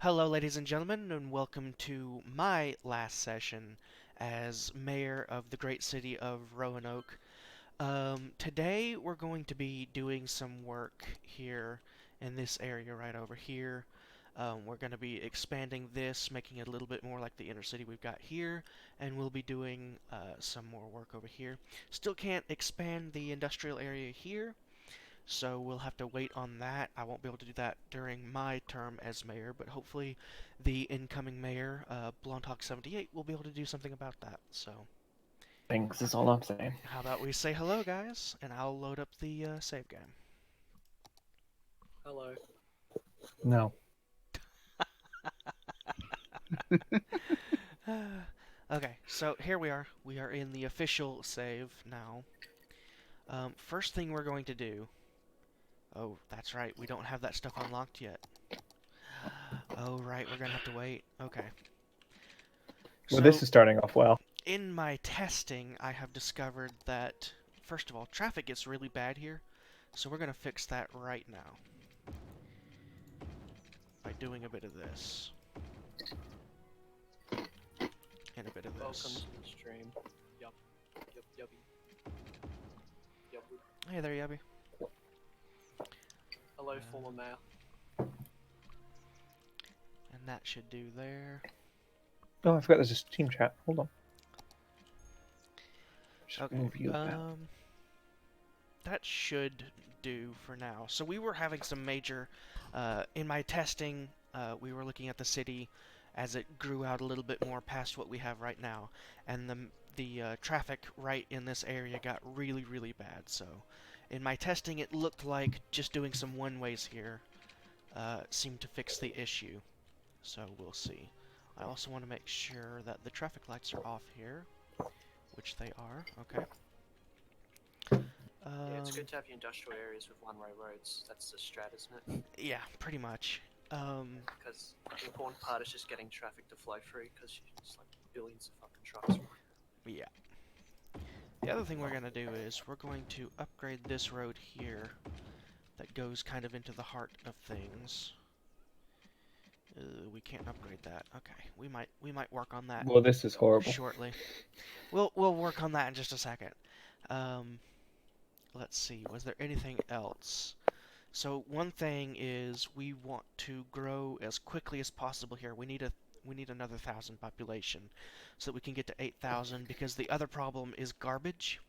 Hello, ladies and gentlemen, and welcome to my last session as mayor of the great city of Roanoke. Today we're going to be doing some work here in this area right over here. We're going to be expanding this, making it a little bit more like the inner city we've got here, and we'll be doing some more work over here. Still can't expand the industrial area here, so we'll have to wait on that. I won't be able to do that during my term as mayor, but hopefully the incoming mayor, Blondhawk78, will be able to do something about that. So Thanks is all I'm saying. how about we say hello, guys, and I'll load up the save game. Hello. No. Okay, so here we are. We are in the official save now. First thing we're going to do. Oh, that's right. We don't have that stuff unlocked yet. Oh, right. We're gonna have to wait. Okay. Well, this So is starting off well. in my testing, I have discovered that, first of all, traffic gets really bad here, so we're going to fix that right now by doing a bit of this and a bit of Welcome this. to the stream. Yup. Yup, yuppie. Yup. Hey there, Yubby. Hello, former mayor. And that should do there. Oh, I forgot there's a team chat. Hold on. Just Okay, move you back. that should do for now. So we were having some major, in my testing, we were looking at the city as it grew out a little bit more past what we have right now, and the traffic right in this area got really, really bad. So in my testing, it looked like just doing some one-ways here seemed to fix the issue. So we'll see. I also want to make sure that the traffic lights are off here, which they are. Okay. Yeah, it's good to have your industrial areas with one-way roads. That's the strat, isn't it? Yeah, pretty much. Because the important part is just getting traffic to flow through, because it's like billions of fucking trucks. Yeah. The other thing we're going to do is we're going to upgrade this road here that goes kind of into the heart of things. We can't upgrade that. Okay, we might work on that Well, this is horrible. shortly. We'll work on that in just a second. Um, let's see. Was there anything else? So one thing is we want to grow as quickly as possible here. We need another 1,000 population so that we can get to 8,000 because the other problem is garbage.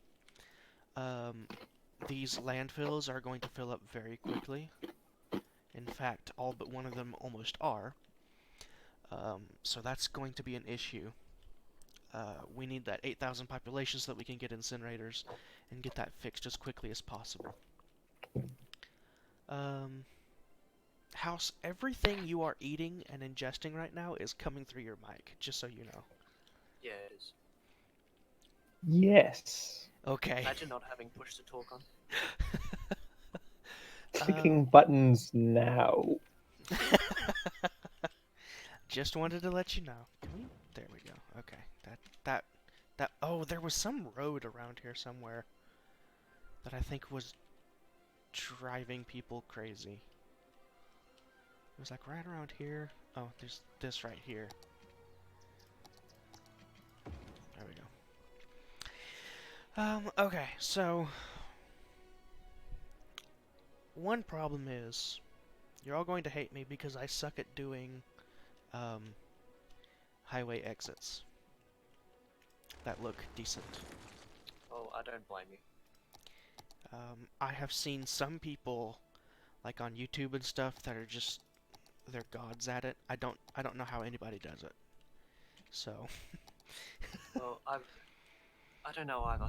Um, these landfills are going to fill up very quickly. In fact, all but one of them almost are. So that's going to be an issue. We need that 8,000 population so that we can get incinerators and get that fixed as quickly as possible. House, everything you are eating and ingesting right now is coming through your mic, just so you know. Yeah, it is. Yes. Okay. Imagine not having push to talk on. Clicking buttons now. Just wanted to let you know. There we go. Okay. That. Oh, there was some road around here somewhere that I think was driving people crazy. It was like right around here. Oh, there's this right here. There we go. Okay, so one problem is you're all going to hate me because I suck at doing um, highway exits that look decent. Oh, I don't blame you. I have seen some people, like on YouTube and stuff, that are just they're gods at it. I don't know how anybody does it. So Well, I don't know either.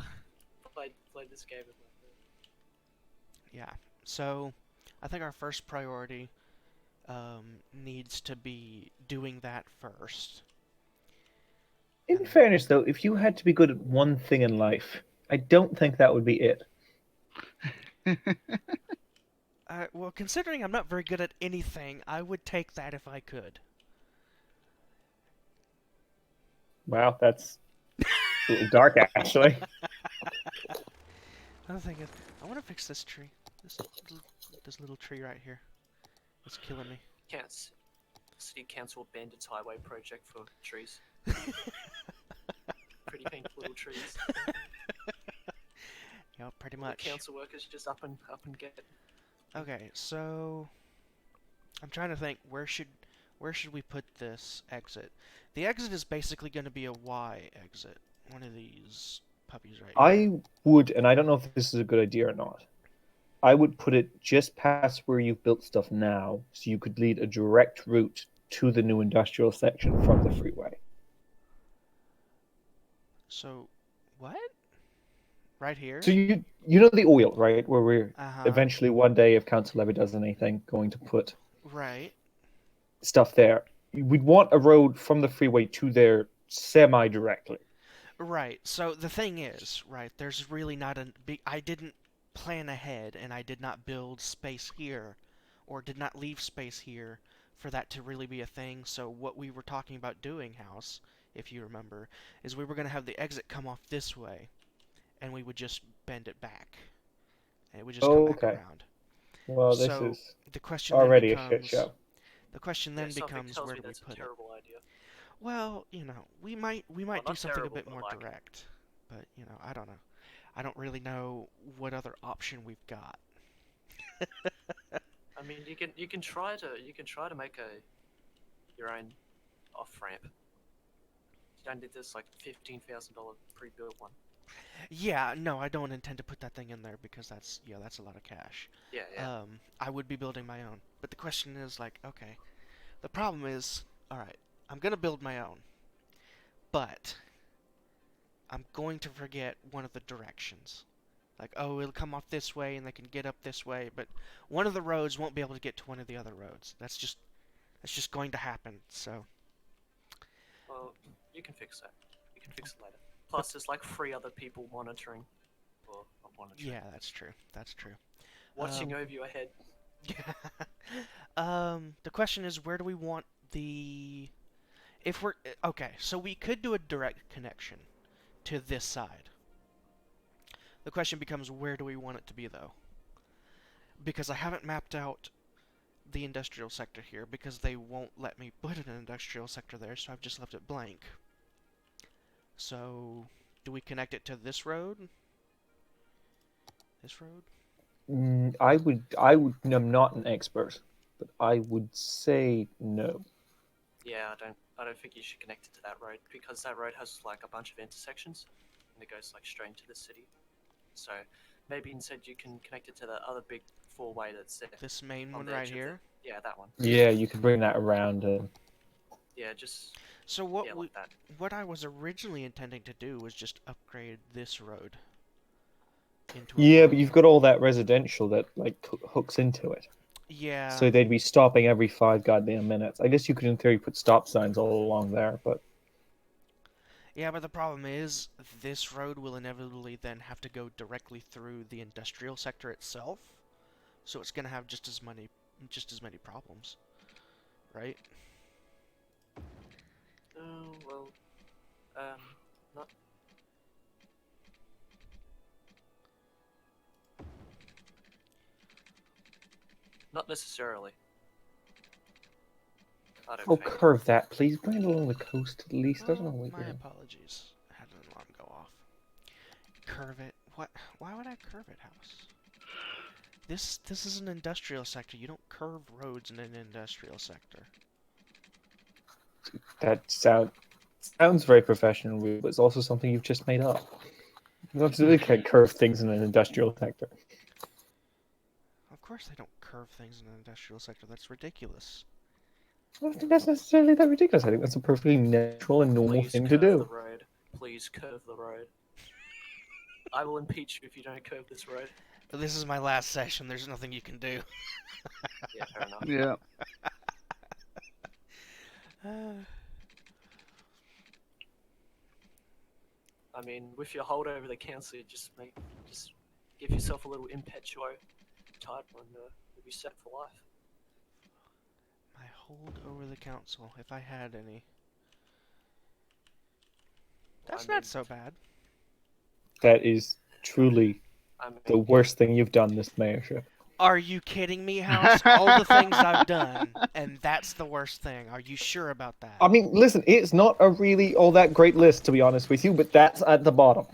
Played this game with my friend. yeah. So I think our first priority needs to be doing that first. In fairness, though, if you had to be good at one thing in life, I don't think that would be it. Well, considering I'm not very good at anything, I would take that if I could. Wow, that's a little dark, actually. Another thing is, I want to fix this tree. This little tree right here. It's killing me. Can't see. city council abandoned its highway project for trees. Pretty painful little trees. Yeah, pretty All the much. council workers just up and get. Okay, so I'm trying to think where should we put this exit? The exit is basically going to be a Y exit. One of these puppies right here. I would, and I don't know if this is a good idea or not. I would put it just past where you've built stuff now, so you could lead a direct route to the new industrial section from the freeway. So, what? Right here? So you know the oil, right? Where we're Uh-huh. eventually one day, if council ever does anything, going to put Right. stuff there. We'd want a road from the freeway to there semi-directly. Right. So the thing is, right, there's really not a big I didn't plan ahead and I did not build space here or did not leave space here for that to really be a thing. So what we were talking about doing, House, if you remember, is we were going to have the exit come off this way and we would just bend it back. And it would just come back Okay. around. Well, this So is the question then already a shit becomes show. the question Yeah, then something becomes tells where me do we that's a put it? terrible idea. Well, we might Well, do not something a terrible, bit but more like, direct. But, I don't know. I don't really know what other option we've got. I mean, you can try to make your own off ramp. You don't need this like $15,000 pre-built one. Yeah, no, I don't intend to put that thing in there because that's a lot of cash. Yeah, yeah. I would be building my own. But the question is like, okay, the problem is, all right, I'm going to build my own. But I'm going to forget one of the directions. Like, oh, it'll come off this way and they can get up this way, but one of the roads won't be able to get to one of the other roads. That's just going to happen. So, Well, you can fix that. You can fix it later. Plus, there's like 3 other people monitoring, or not monitoring, yeah, that's true. That's true. watching over your head. The question is, where do we want the... If we're... Okay, so we could do a direct connection to this side. The question becomes, where do we want it to be, though? Because I haven't mapped out the industrial sector here, because they won't let me put an industrial sector there, so I've just left it blank. So, do we connect it to this road? This road? I'm not an expert, but I would say no. Yeah, I don't think you should connect it to that road because that road has like a bunch of intersections, and it goes like straight into the city. So maybe instead you can connect it to the other big 4-way that's there. This main on one the right edge of here? Yeah, that one. Yeah, you could bring that around. Yeah, just So what yeah, like that. what I was originally intending to do was just upgrade this road into a Yeah, more... but you've got all that residential that like hooks into it. Yeah, So they'd be stopping every 5 goddamn minutes. I guess you could, in theory, put stop signs all along there, but yeah, but the problem is this road will inevitably then have to go directly through the industrial sector itself. So it's going to have just as many problems, right? Oh well, not. Not necessarily. I don't oh, think. curve that, please. Bring it along the coast at least. I don't know Oh, what my you're... apologies. I had an alarm go off. Curve it. What? Why would I curve it, House? This is an industrial sector. You don't curve roads in an industrial sector. That sounds very professional, but it's also something you've just made up. You absolutely can't curve things in an industrial sector. Of course they don't curve things in an industrial sector. That's ridiculous. I don't think that's necessarily that ridiculous. I think that's a perfectly natural and normal Please thing to curve the do. road. Please curve the road. I will impeach you if you don't curve this road. This is my last session. There's nothing you can do. Yeah, fair enough. Yeah. I mean, with your hold over the council, you just give yourself a little impetuo title and you'll be set for life. My hold over the council, if I had any. That's I mean, not so bad. That is truly I mean, the worst thing you've done this mayorship. Are you kidding me, House? All the things I've done, and that's the worst thing. Are you sure about that? I mean, listen, it's not a really all that great list, to be honest with you, but that's at the bottom.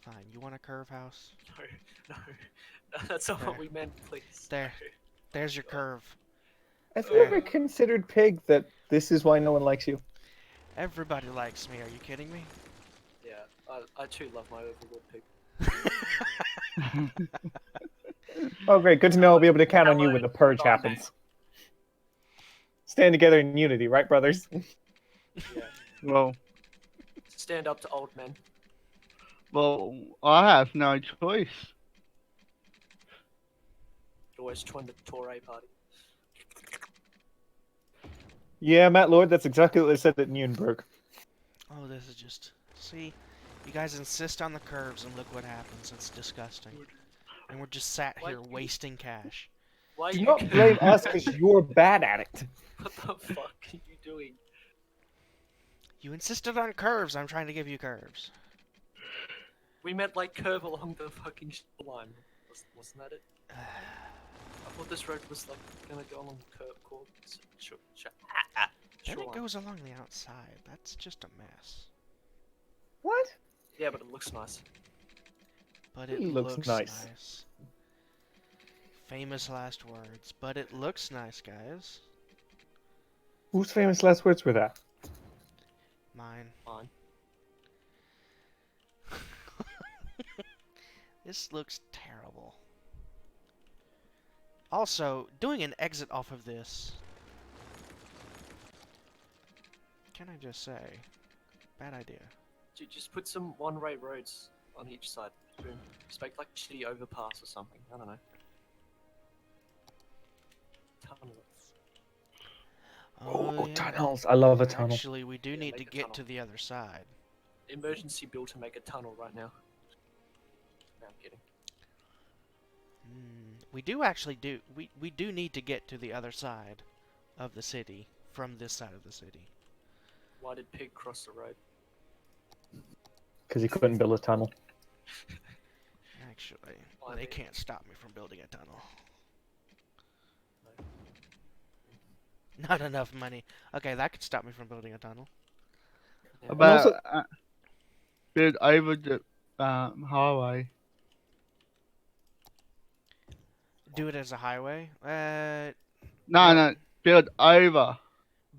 Fine. You want a curve, House? No, no, that's not There. what we meant, please. There. There's your curve. Have you There. ever considered, Pig, that this is why no one likes you? Everybody likes me. Are you kidding me? Yeah, I too love my Overlord pig. Oh, great. Good to know I'll be able to count on you Hello, when the purge Dom, happens. Stand together in unity, right, brothers? Yeah, Well, stand up to old men. well, I have no choice. Always join the Toray party. Yeah, Matt Lord, that's exactly what they said at Nuremberg. Oh, this is just... See? You guys insist on the curves, and look what happens. It's disgusting. And we're just sat Why here you- wasting cash. Why Do you? not blame us because you're bad at it. What the fuck are you doing? You insisted on curves. I'm trying to give you curves. We meant like curve along the fucking shoreline. Wasn't that it? I thought this road was like gonna go along the curve course. Then it Shoreline. goes along the outside. That's just a mess. What? Yeah, but it looks nice. But It it looks looks nice. nice. Famous last words. But it looks nice, guys. Whose famous last words were that? Mine. Fine. This looks terrible. Also, doing an exit off of this... Can I just say? Bad idea. Dude, just put some one-way roads on each side. Boom. Just make like a shitty overpass or something. I don't know. Tunnel. Oh, yeah. tunnels. I love a tunnel. Actually, we do Yeah, need make to a get tunnel. to the other side. Emergency bill to make a tunnel right now. No, I'm kidding. We do actually do... We do need to get to the other side of the city from this side of the city. Why did Pig cross the road? Because he couldn't build a tunnel. Actually, Why they me? can't stop me from building a tunnel. Not enough money. Okay, that could stop me from building a tunnel. Yeah. About also- build over the highway. Do it as a highway? No, Well- no, build over.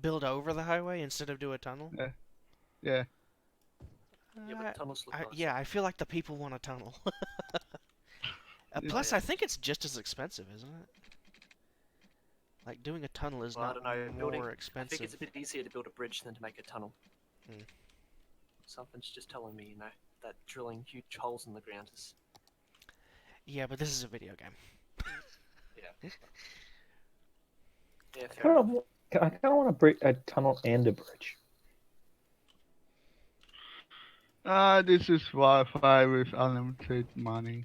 Build over the highway instead of do a tunnel? Yeah. Yeah, but tunnels look nice. Yeah, I feel like the people want a tunnel. Plus, I think it's just as expensive, isn't it? Like, doing a tunnel is Well, I not don't know. Building, more I expensive. think it's a bit easier to build a bridge than to make a tunnel. Hmm. Something's just telling me, you know, that drilling huge holes in the ground is. Yeah, but this is a video game. Yeah. Yeah, I fair kind enough. of want to break a tunnel and a bridge. This is Wi-Fi with unlimited money.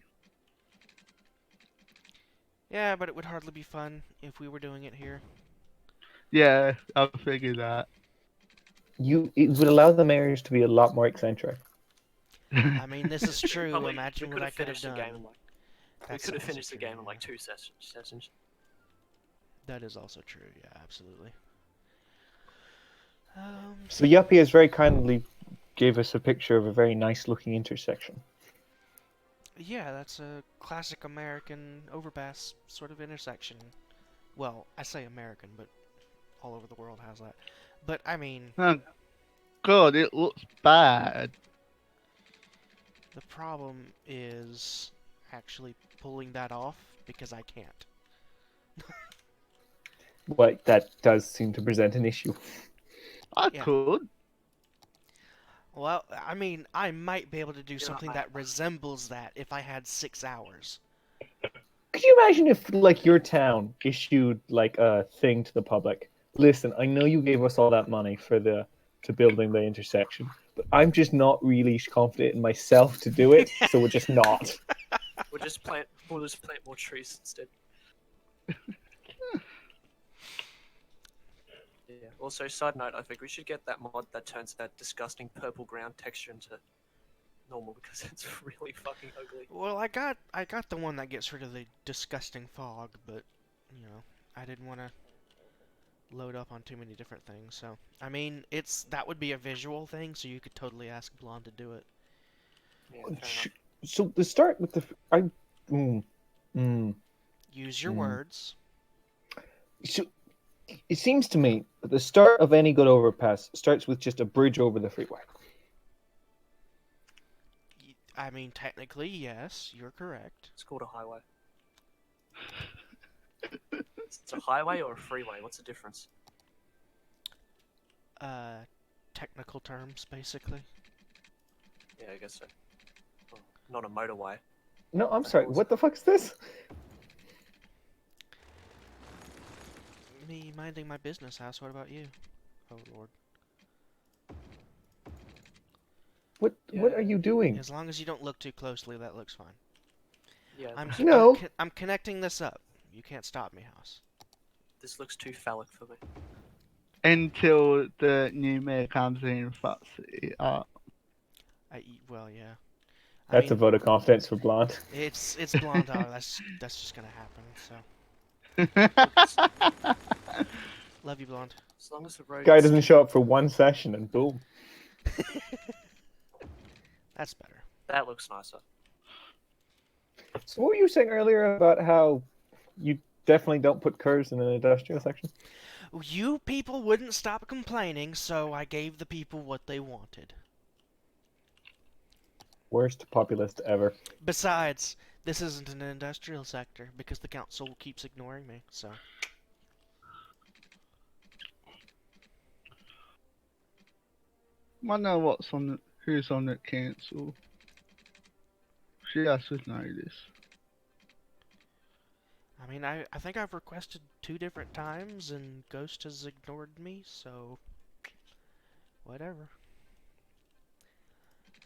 Yeah, but it would hardly be fun if we were doing it here. Yeah, I figured that. It would allow the mayors to be a lot more eccentric. I mean, this is true. Probably, Imagine we what I could have finished the done. game in like. We That's could have also finished the true, game in like yeah. 2 sessions. That is also true. Yeah, absolutely. So Yuppie has very kindly gave us a picture of a very nice looking intersection. Yeah, that's a classic American overpass sort of intersection. Well, I say American, but all over the world has that. But I mean, Oh, God, it looks bad. the problem is actually pulling that off because I can't. But that does seem to present an issue. I Yeah. could. Well, I mean, I might be able to do not something mad. that resembles that if I had 6 hours. Could you imagine if, like, your town issued like a thing to the public? Listen, I know you gave us all that money to building the intersection, but I'm just not really confident in myself to do it, so we're just not. We'll just plant more trees instead. Yeah. Also, side note, I think we should get that mod that turns that disgusting purple ground texture into normal because it's really fucking ugly. Well, I got the one that gets rid of the disgusting fog, but I didn't want to load up on too many different things. So I mean, that would be a visual thing, so you could totally ask Blonde to do it. Yeah, fair enough. So the start with the I. Mm, mm, Use your Mm. words. so it seems to me that the start of any good overpass starts with just a bridge over the freeway. I mean, technically, yes, you're correct. It's called a highway. It's a highway or a freeway? What's the difference? Technical terms, basically. Yeah, I guess so. Well, not a motorway. No, I'm The sorry. hell is What the fuck's this? Me minding my business, House. What about you? Oh, Lord. What are you doing? As long as you don't look too closely, that looks fine. Yeah, No. I'm connecting this up. You can't stop me, House. this looks too phallic for me. Until the new mayor comes in and fucks it up. Well, yeah. I That's a mean, vote of confidence for Blonde. it's Blonde Hour. That's just gonna happen. So love you, Blonde. As long as the road. Guy doesn't show up for one session and boom. That's better. That looks nicer. So what were you saying earlier about how you definitely don't put curves in an industrial section? You people wouldn't stop complaining, so I gave the people what they wanted. Worst populist ever. Besides, this isn't an industrial sector because the council keeps ignoring me, so. I know who's on the council. She has to know this. I mean, I think I've requested 2 different times and Ghost has ignored me, so. Whatever.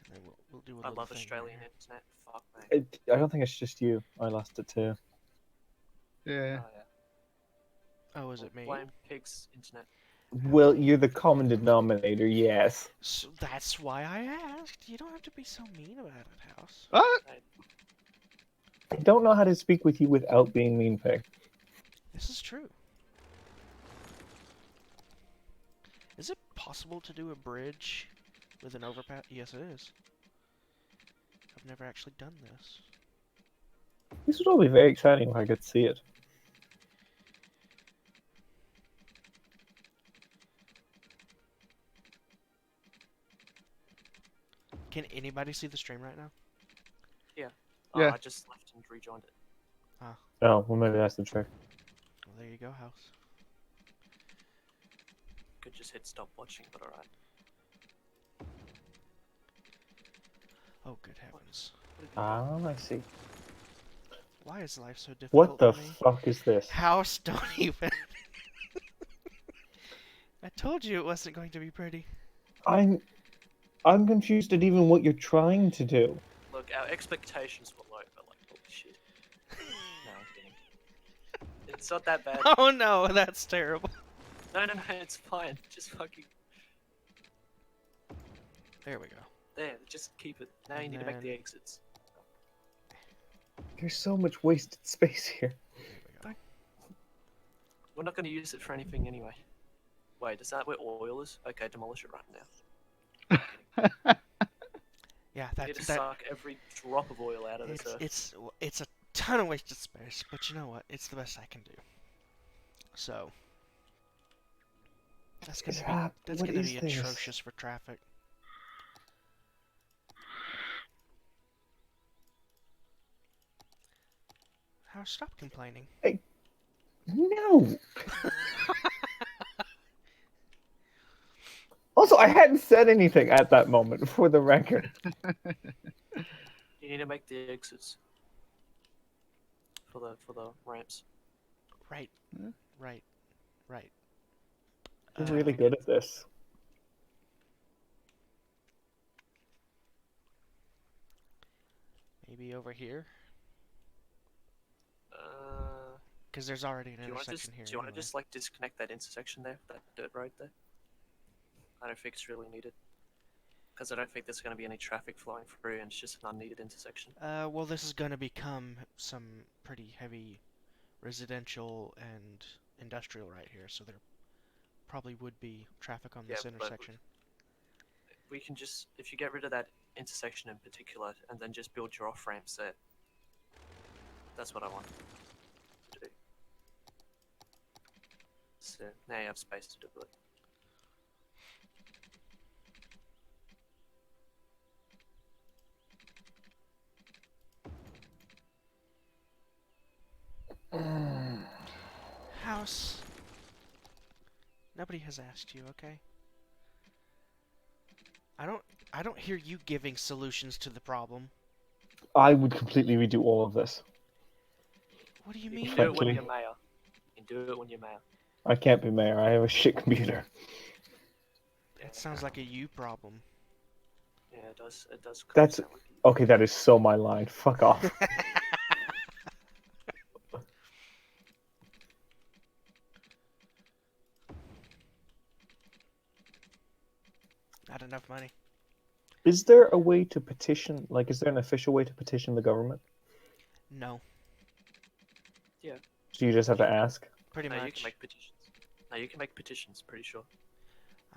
And then we'll do a I little love thing Australian here. internet. Fuck me. I don't think it's just you. I lost it too. Yeah. Oh, yeah. Oh, is it me? Blame Pig's internet. Well, you're the common denominator, yes. So that's why I asked. You don't have to be so mean about it, House. What? I don't know how to speak with you without being mean, Peg. This is true. Is it possible to do a bridge with an overpass? Yes, it is. I've never actually done this. This would all be very exciting if I could see it. Can anybody see the stream right now? Oh, Yeah. I just left and rejoined it. Oh, well, maybe that's the trick. Well, there you go, House. Could just hit stop watching, but alright. Oh, good heavens. Ah, I see. Why is life so difficult What the for me? fuck is this? House, don't even. I told you it wasn't going to be pretty. I'm confused at even what you're trying to do. Look, our expectations were low, but like, holy shit. No, I'm kidding. It's not that bad. Oh no, that's terrible. No, it's fine. Just fucking. There we go. There, just keep it. Now you And need to make the then- exits. There's so much wasted space here. There we go. We're not going to use it for anything anyway. Wait, is that where oil is? Okay, demolish it right now. Yeah, Need to that's suck every drop of oil out of this earth. it's a ton of wasted space, but you know what? It's the best I can do. So that's gonna What is be this? atrocious for traffic. How stop complaining. No. Also, I hadn't said anything at that moment, for the record. You need to make the exits for the ramps. Right, Huh? right. You're really good at this. Maybe over here, Uh, because there's already an do you want to intersection just here. do you want to anyway. just like disconnect that intersection there, that dirt road there? I don't think it's really needed. Because I don't think there's going to be any traffic flowing through, and it's just an unneeded intersection. Well, this is gonna become some pretty heavy residential and industrial right here, so there probably would be traffic on Yeah, this but intersection. we can just, if you get rid of that intersection in particular, and then just build your off ramps there. That's what I want to do. So now you have space to do it. House. Nobody has asked you, okay? I don't I don't hear you giving solutions to the problem. I would completely redo all of this. What do you You mean? can do it when Frankly. you're mayor. You can do it when you're mayor. I can't be mayor. I have a shit computer. Yeah, It sounds like a you problem. yeah, it does. It does. That's sound like okay. That is so my line. Fuck off. Not enough money. Is there a way to petition? Like, is there an official way to petition the government? No, So you just have to ask. pretty no, you much. can make petitions. No, you can make petitions. Pretty sure.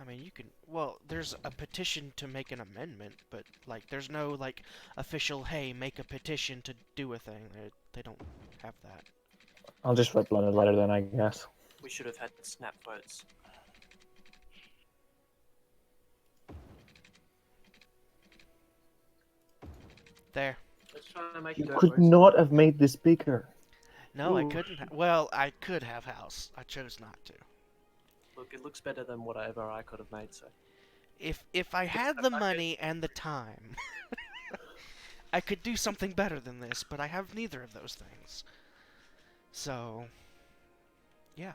I mean, you can. Well, there's a petition to make an amendment, but like, there's no like official. Hey, make a petition to do a thing. They don't have that. I'll just write Blunt a letter then, I guess. We should have had snap votes. There. Let's try to make You it could not have made this bigger. No, I Ooh. couldn't. Well, I could have house. I chose not to. Look, it looks better than whatever I could have made. So If I had the money and the time, I could do something better than this. But I have neither of those things. So, yeah.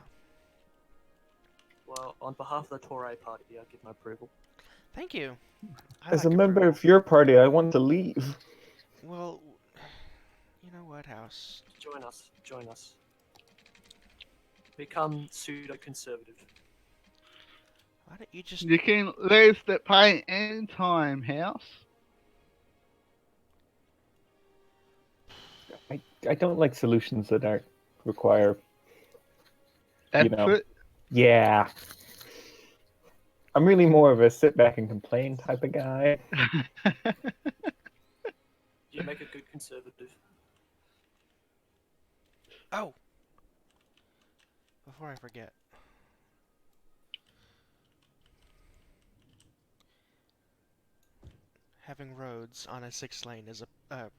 well, on behalf of the Tory party, I give my approval. Thank you. I As a like member approval. of your party, I want to leave. Well, you know what, House? Join us. Join us. Become pseudo-conservative. Why don't you just... You can lose the pay in time, House. I don't like solutions that aren't require. You know. Effort. Yeah. I'm really more of a sit back and complain type of guy. You make a good conservative. Oh! Before I forget. Having roads on a 6-lane is a...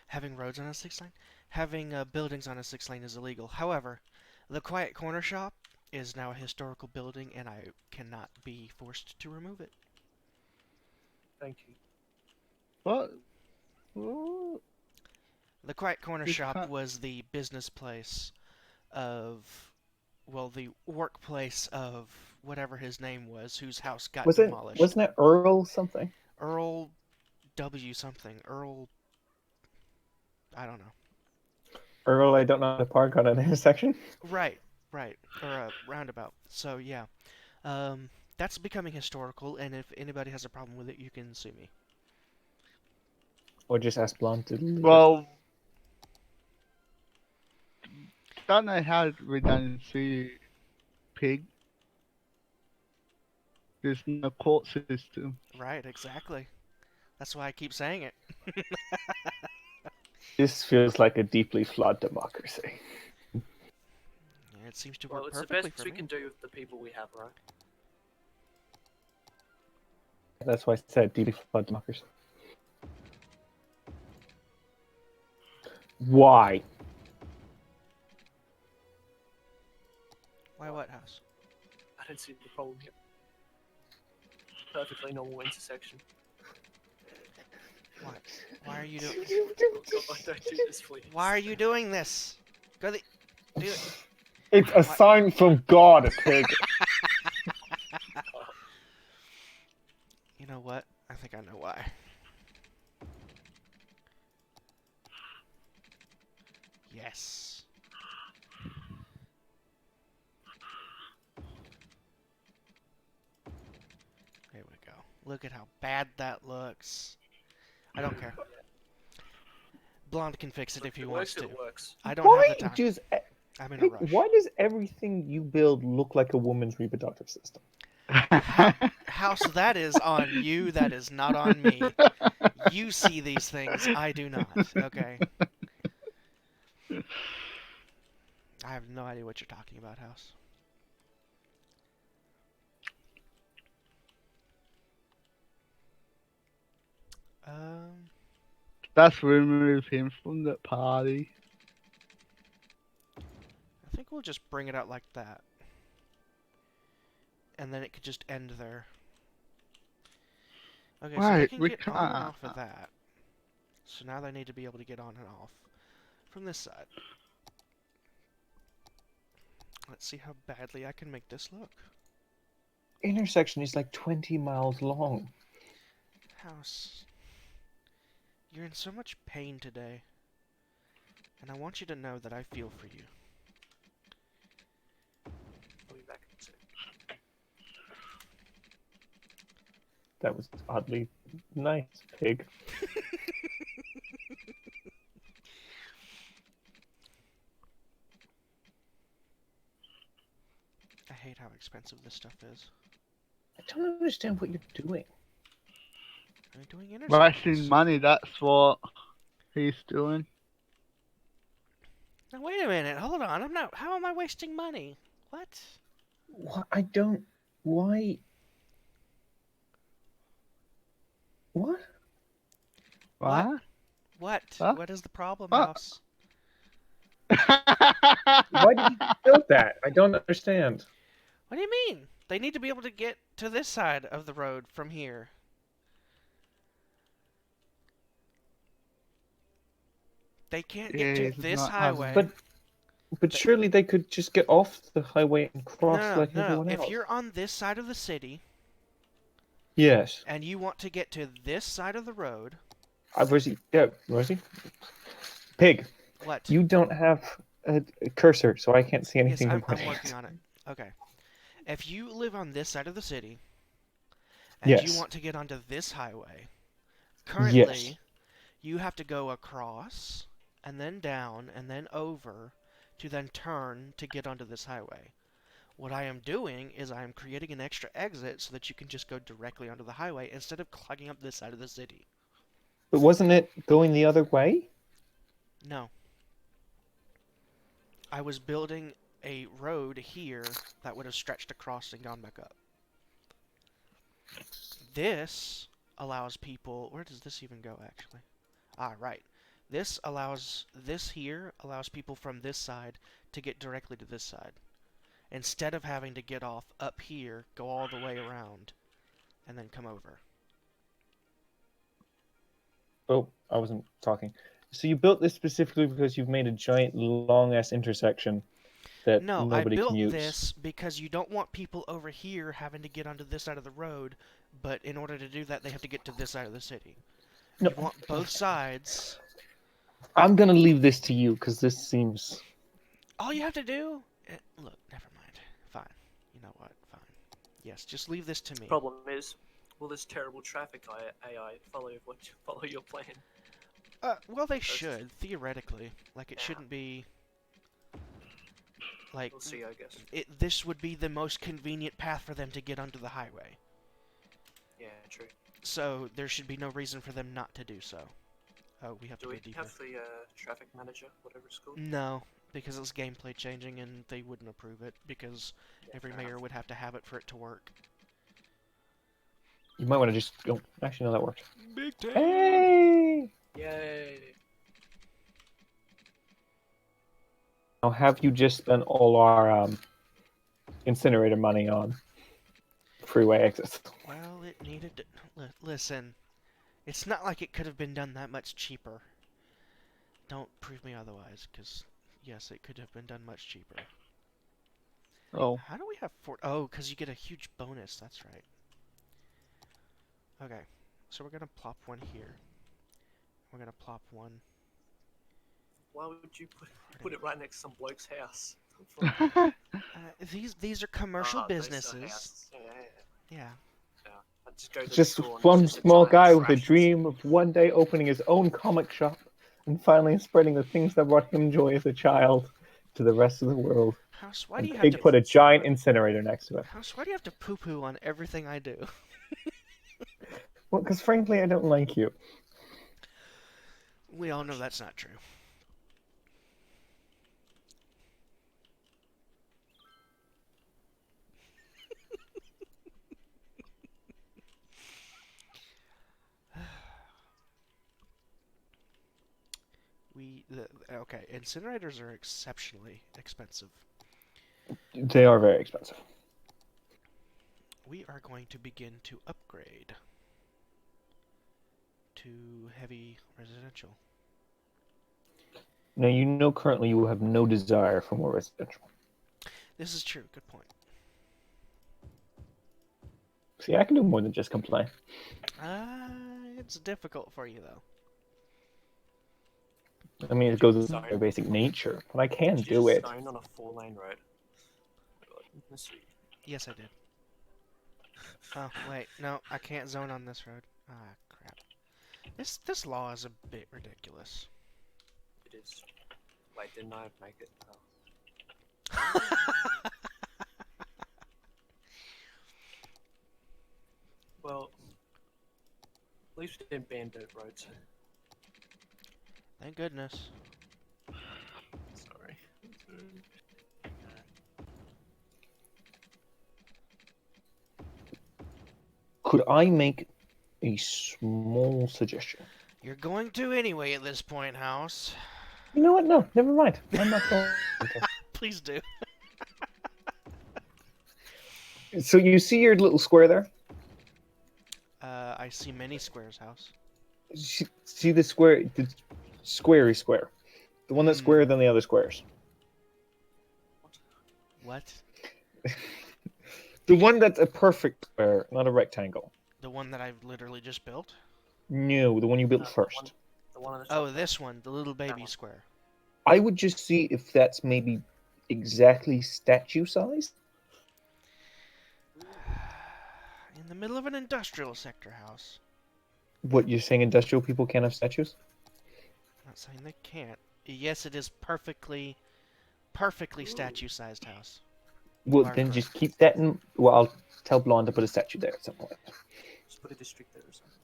Having roads on a 6-lane? Having buildings on a 6-lane is illegal. However, the Quiet Corner Shop is now a historical building, and I cannot be forced to remove it. Thank you. What? What? The Quiet Corner You Shop can't- was the business place of... Well, the workplace of whatever his name was, whose house got demolished. Wasn't it Earl something? Earl W. something. Earl... I don't know. Earl, I don't know how to park on an intersection. Right. Or a roundabout. So, yeah. That's becoming historical, and if anybody has a problem with it, you can sue me. Or just ask Blunt to leave it. Well, don't know how redundancy, pig. There's no court system. Right, exactly. That's why I keep saying it. This feels like a deeply flawed democracy. Yeah, it seems to work Well, it's the perfectly best for we me. can do with the people we have, right? That's why I said deeply flawed democracy. Why? Why what, House? I don't see the problem here. Perfectly normal intersection. Why? Why are you doing... Oh God, don't do this, please. Why are you doing this? Go the... Do it. It's a sign from God, pig. You know what? I think I know why. Yes. There we go. Look at how bad that looks. I don't care. Blonde can fix it Look, if he if it wants works, to. it works. I don't have the Why time. does I'm in a Pig, rush. why does everything you build look like a woman's reproductive system? House, that is on you. That is not on me. You see these things. I do not. Okay. I have no idea what you're talking about, House. Um, Let's remove him from the party. I think we'll just bring it out like that. And then it could just end there. Okay, so they Wait, can we get on and can't. off of that. So now they need to be able to get on and off from this side. Let's see how badly I can make this look. Intersection is like 20 miles long. House, you're in so much pain today. And I want you to know that I feel for you. I'll be back soon. That was oddly nice, Pig. I hate how expensive this stuff is. I don't understand what you're doing. I'm doing Wasting intersections. money, that's what he's doing. Now wait a minute, hold on. I'm not. How am I wasting money? What? What? I don't. Why? What? What? What? What? Huh? What is the problem, What? House? Why did you build that? I don't understand. What do you mean? They need to be able to get to this side of the road from here. They can't get Yeah, to he does this not have highway. But surely they could just get off the highway and No, cross no, like no, no. everyone If else. you're on this side of the city Yes. and you want to get to this side of the road, Rosie. Yeah, Rosie. Pig. what? You don't have a cursor, so I can't see Yes, anything you're I'm pointing working at. on it. Okay. If you live on this side of the city and you Yes. want to get onto this highway, Yes. currently you have to go across and then down and then over to then turn to get onto this highway. What I am doing is I am creating an extra exit so that you can just go directly onto the highway instead of clogging up this side of the city. But wasn't it going the other way? No. I was building a road here that would have stretched across and gone back up. This allows people... Where does this even go, actually? Ah, right. This here allows people from this side to get directly to this side. Instead of having to get off up here, go all the way around, and then come over. Oh, I wasn't talking. So you built this specifically because you've made a giant, long-ass intersection that No, I nobody built can use. this because you don't want people over here having to get onto this side of the road, but in order to do that, they have to get to this side of the city. No, You want both sides. I'm gonna leave this to you because this seems. All you have to do... Look, never mind. Fine. You know what? Fine. Yes, just leave this to me. Problem is, will this terrible traffic AI follow your plan? Well, they should, theoretically. Like, it Yeah. shouldn't be... Like, We'll see, I guess. this would be the most convenient path for them to get onto the highway. Yeah, true. So, there should be no reason for them not to do so. Oh, we have Do to we go deeper. have the traffic manager, whatever it's called? No, because it's gameplay changing and they wouldn't approve it, because every fair mayor enough. would have to have it for it to work. You might want to just go. Actually, no, that worked. Big time! Hey! Yay! Now, have you just spent all our incinerator money on freeway exits? Well, it needed to... Listen, it's not like it could have been done that much cheaper. Don't prove me otherwise, because, yes, it could have been done much cheaper. Oh. How do we have four... Oh, because you get a huge bonus, that's right. Okay, so we're going to plop one here. We're going to plop one... Why would you put it right next to some bloke's house? These are commercial Those are businesses. houses. Yeah. Yeah. I I'd just go to the Just store and it's one just a small giant guy of with a rations. dream of one day opening his own comic shop and finally spreading the things that brought him joy as a child to the rest of the world. House, why do And you have to Pig put a giant incinerator next to it. House, why do you have to poo-poo on everything I do? Well, because frankly, I don't like you. We all know that's not true. Okay, incinerators are exceptionally expensive. They are very expensive. We are going to begin to upgrade to heavy residential. Now, you know currently you have no desire for more residential. This is true. Good point. See, I can do more than just complain. It's difficult for you though. I mean, it goes with their basic nature, but I can Did you do just it. zone on a 4-lane road? Let's see. Yes, I did. Oh wait, no, I can't zone on this road. Ah, crap. This law is a bit ridiculous. It is. Wait, didn't I make it? Oh. Well, at least we didn't ban dirt roads. Thank goodness. Sorry. Could I make a small suggestion? You're going to anyway at this point, House. You know what? No, never mind. I'm not going to. Please do. So you see your little square there? I see many squares, House. See the square, the squarey square, the one that's squarer than the other squares. What? The one that's a perfect square, not a rectangle. The one that I've literally just built? No, the one you built The first. one on the top. Oh, this one, the little baby one. square. I would just see if that's maybe exactly statue size. In the middle of an industrial sector, House. What, you're saying industrial people can't have statues? I'm not saying they can't. Yes, it is perfectly statue-sized, House. Well, Are then correct. just keep that in. Well, I'll tell Blonde to put a statue there at some point. Just put a district there or something.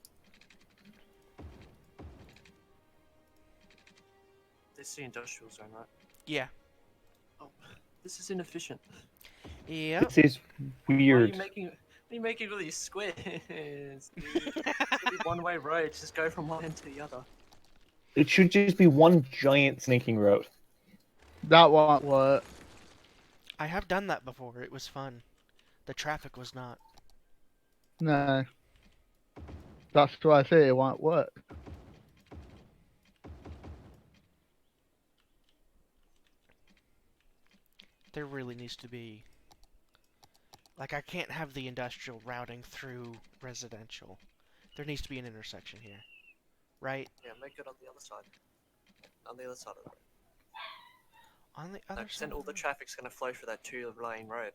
This is the industrial zone, right? Yeah. Oh, this is inefficient. Yep. This is weird. Why are you making all these squares? Dude? It's gonna be one-way roads. Just go from one end to the other. It should just be one giant snaking road. That won't work. I have done that before. It was fun. The traffic was not. No. That's why I say it won't work. There really needs to be... Like, I can't have the industrial routing through residential. There needs to be an intersection here. Right? Yeah, make it on the other side. On the other side of the road. On the other side Then all of the traffic's gonna flow through that 2-lane road.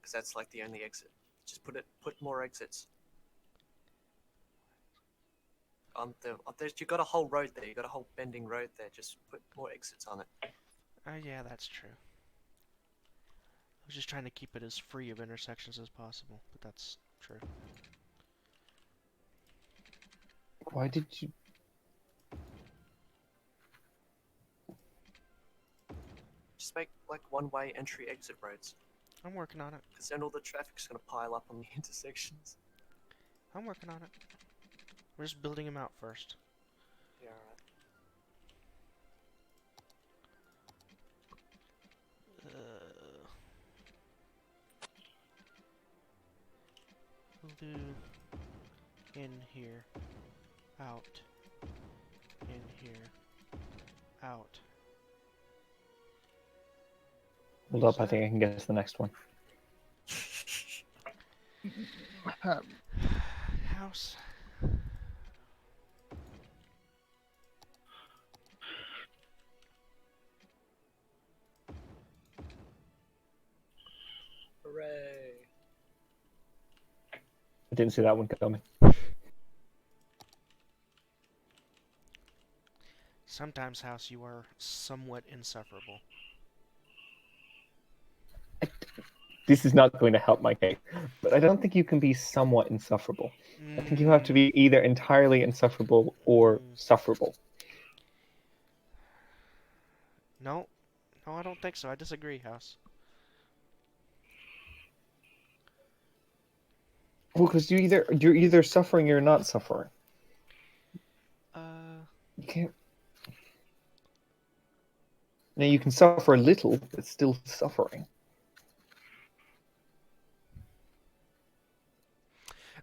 Because that's like the only exit. Just put more exits. You got a whole road there. You got a whole bending road there. Just put more exits on it. Oh, yeah, that's true. I was just trying to keep it as free of intersections as possible, but that's true. Why did you? Just make like one-way entry-exit roads. I'm working on it. Because then all the traffic's gonna pile up on the intersections. I'm working on it. We're just building them out first. Yeah, alright. We'll do in here, out, in here, out. Hold up, I think I can guess the next one. House. Hooray! I didn't see that one coming. Sometimes, House, you are somewhat insufferable. This is not going to help my case, but I don't think you can be somewhat insufferable. I think you have to be either entirely insufferable or sufferable. No, no, I don't think so. I disagree, House. Well, because you're either suffering or you're not suffering. You can't. Now you can suffer a little, but still suffering.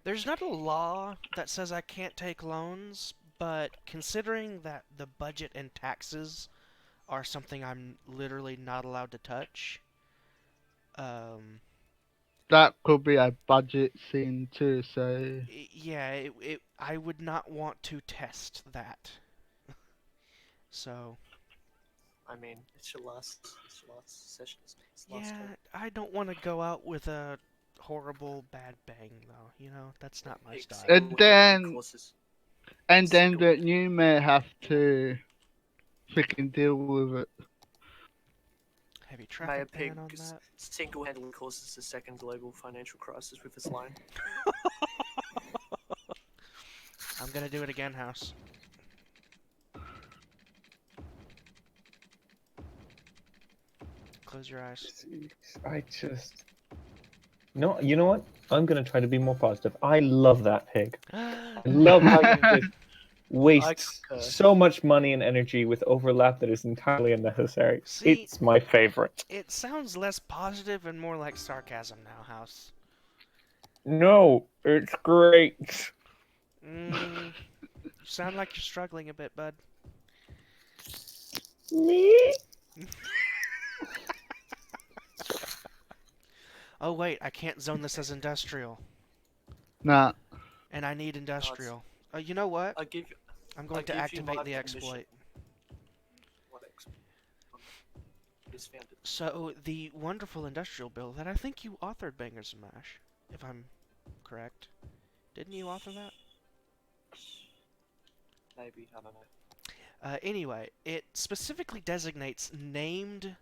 There's not a law that says I can't take loans, but considering that the budget and taxes are something I'm literally not allowed to touch, um, That could be a budget scene too. So yeah, I would not want to test that. So, I mean, it's your last session, isn't it? It's the last yeah, game. I don't want to go out with a horrible bad bang, though. You know, that's not my Big style. and single-handedly then causes and then single. that you may have to freaking deal with it. Heavy Mayor traffic ban Pig on that. single-handedly causes the second global financial crisis with his line. I'm gonna do it again, House. Close your eyes. I just. No, you know what? I'm gonna try to be more positive. I love that pig. I love how you just wastes concur. so much money and energy with overlap that is entirely unnecessary. See- It's my favorite. It sounds less positive and more like sarcasm now, House. No, it's great. You sound like you're struggling a bit, bud. Me? Oh wait, I can't zone this as industrial, Nah. and I need industrial. You know what? I'll give you. I'm going to give you activate my the permission. exploit. What exploit? Is found it. So the wonderful industrial bill that I think you authored, Bangers and Mash, if I'm correct. Didn't you author that? Maybe, I don't know. Anyway, it specifically designates named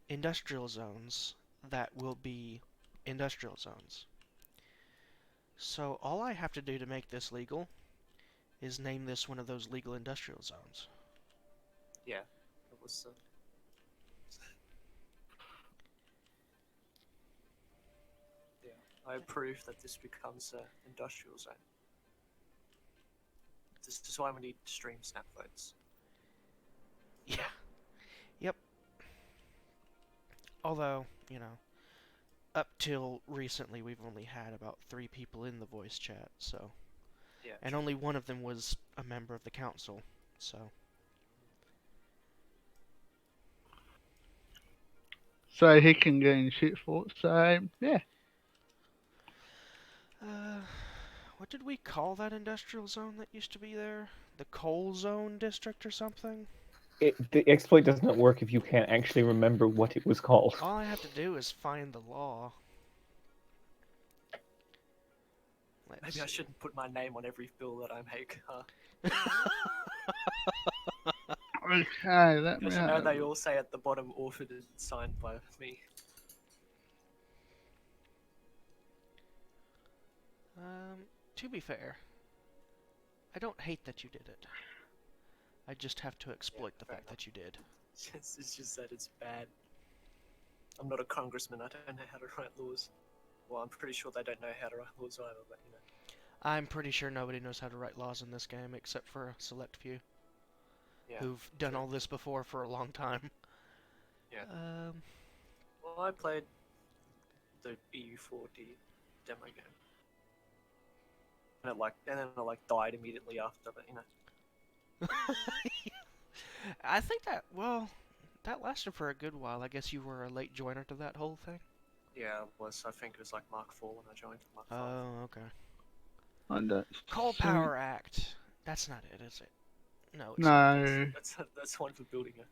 industrial zones that will be industrial zones. So all I have to do to make this legal is name this one of those legal industrial zones. Yeah, it was. Yeah, I approve that this becomes an industrial zone. This is why we need stream snap votes. Yeah. Yep. Although, you know, up till recently we've only had about 3 people in the voice chat, so. Yeah. And only one of them was a member of the council, so. So he can get in shit for it. So yeah. What did we call that industrial zone that used to be there? The coal zone district or something? The exploit does not work if you can't actually remember what it was called. All I have to do is find the law. Maybe I shouldn't put my name on every bill that I make, huh? Okay, let me Because you know they all say at the bottom, authored and signed by me. To be fair, I don't hate that you did it. I just have to exploit the fair fact that you did. It's just that it's bad. I'm not a congressman, I don't know how to write laws. Well, I'm pretty sure they don't know how to write laws either, but you know. I'm pretty sure nobody knows how to write laws in this game except for a select few Yeah. who've done true. all this before for a long time. Yeah. Well, I played the EU4D demo game. And then I died immediately after, but you know. I think that, well, that lasted for a good while. I guess you were a late joiner to that whole thing? Yeah, it was. I think it was like Mark 4 when I joined Mark 5. Oh, okay. Coal So- Power Act. That's not it, is it? No, it's not. No. That's one for building it.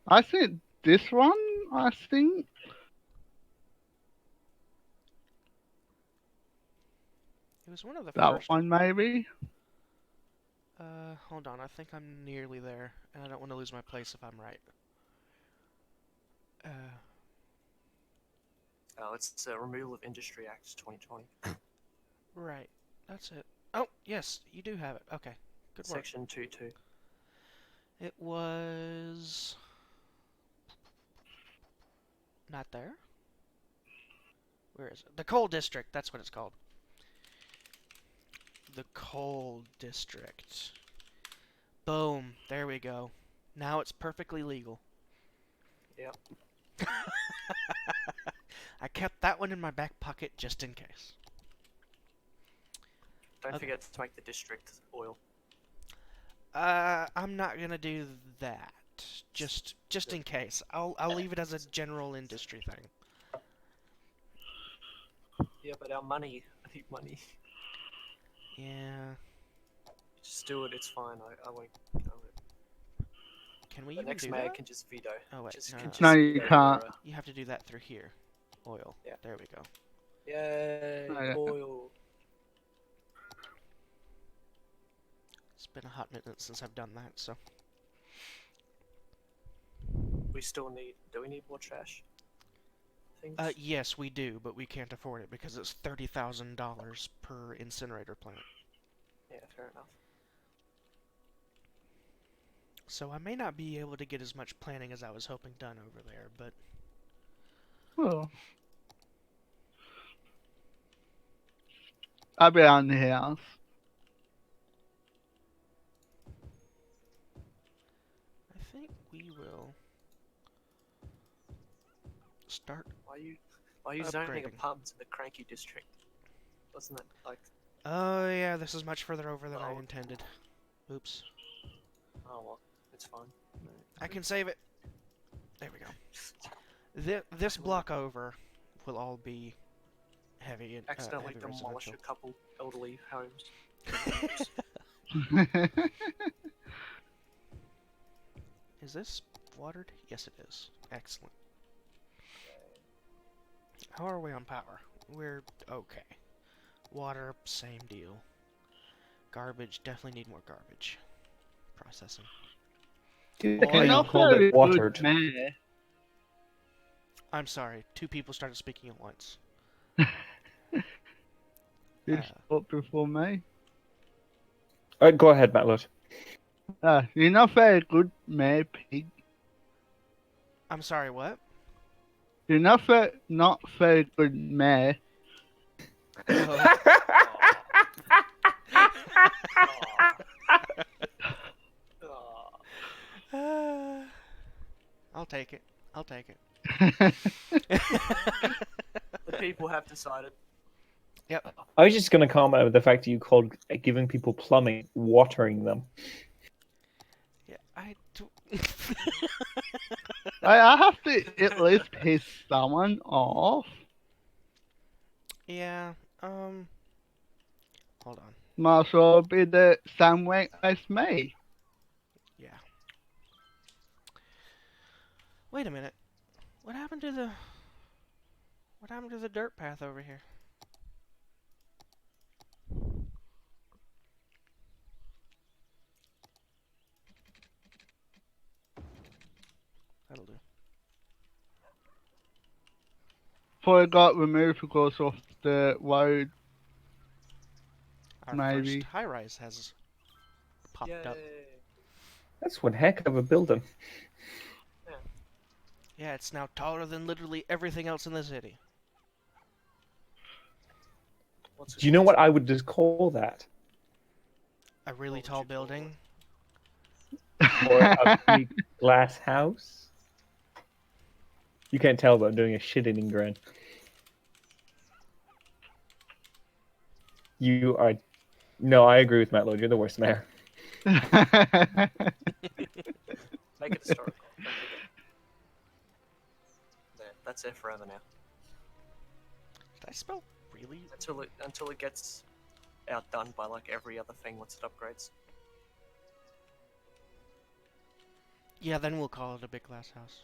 I think this one, I think. was one of the That first. one, maybe? Hold on. I think I'm nearly there, and I don't want to lose my place if I'm right. Oh, it's the Removal of Industry Act 2020. Right. That's it. Oh, yes, you do have it. Okay. Good work. Section 2.2. It was not there. Where is it? The coal district. That's what it's called. The coal district. Boom. There we go. Now it's perfectly legal. Yep. I kept that one in my back pocket just in case. Don't Okay. forget to make the district oil. I'm not gonna do that. Just in case. I'll leave it as a general industry thing. Yeah, but our money. I need money. Yeah. Just do it. It's fine. I won't go with it. Can we The even next do mayor that? can just veto. Oh wait, Just, no, can no. just No, you veto can't. their, You have to do that through here. Oil. Yeah. There we go. Yay! Oh, yeah. Oil. It's been a hot minute since I've done that, so. We still need. Do we need more trash? Things. Yes, we do, but we can't afford it because it's $30,000 per incinerator plant. Yeah, fair enough. So I may not be able to get as much planning as I was hoping done over there, but Well, I'll be on the house. I think we will start. Why are you zoning a Upgrading. pub to the cranky district? Wasn't that like? Oh yeah, this is much further over than I Oh. intended. Oops. Oh well, it's fine. I can save it. There we go. This block over will all be heavy and Accidentally heavy demolish residential. a couple elderly homes. Is this watered? Yes, it is. Excellent. How are we on power? We're okay. Water, same deal. Garbage, definitely need more garbage. Processing. You Oil. how you Not called very it watered. good, man. I'm sorry, two people started speaking at once. You spoke before me. Go ahead, Matt. You're not very good, Mayor Pig. I'm sorry, what? You're not very good, Mayor. Oh. I'll take it. I'll take it. The people have decided. Yep. I was just going to comment on the fact that you called giving people plumbing watering them. Yeah, I do. I have to at least piss someone off. Yeah, hold on. Might as well be the same way as me. Yeah. Wait a minute. What happened to the... What happened to the dirt path over here? That'll do. Before it got removed because of the road. Our Maybe. first high-rise has popped Yay! up. That's one heck of a building. Yeah, it's now taller than literally everything else in the city. What's Do you know what I would just call that? A really What would tall you call building. Or a big glass house? You can't tell, but I'm doing a shit-eating grin. You are... No, I agree with Matt Lloyd. You're the worst mayor. Make it historical. Don't forget. There, that's it forever now. Did I spell really? Until it gets outdone by like every other thing once it upgrades. Yeah, then we'll call it a big glass house.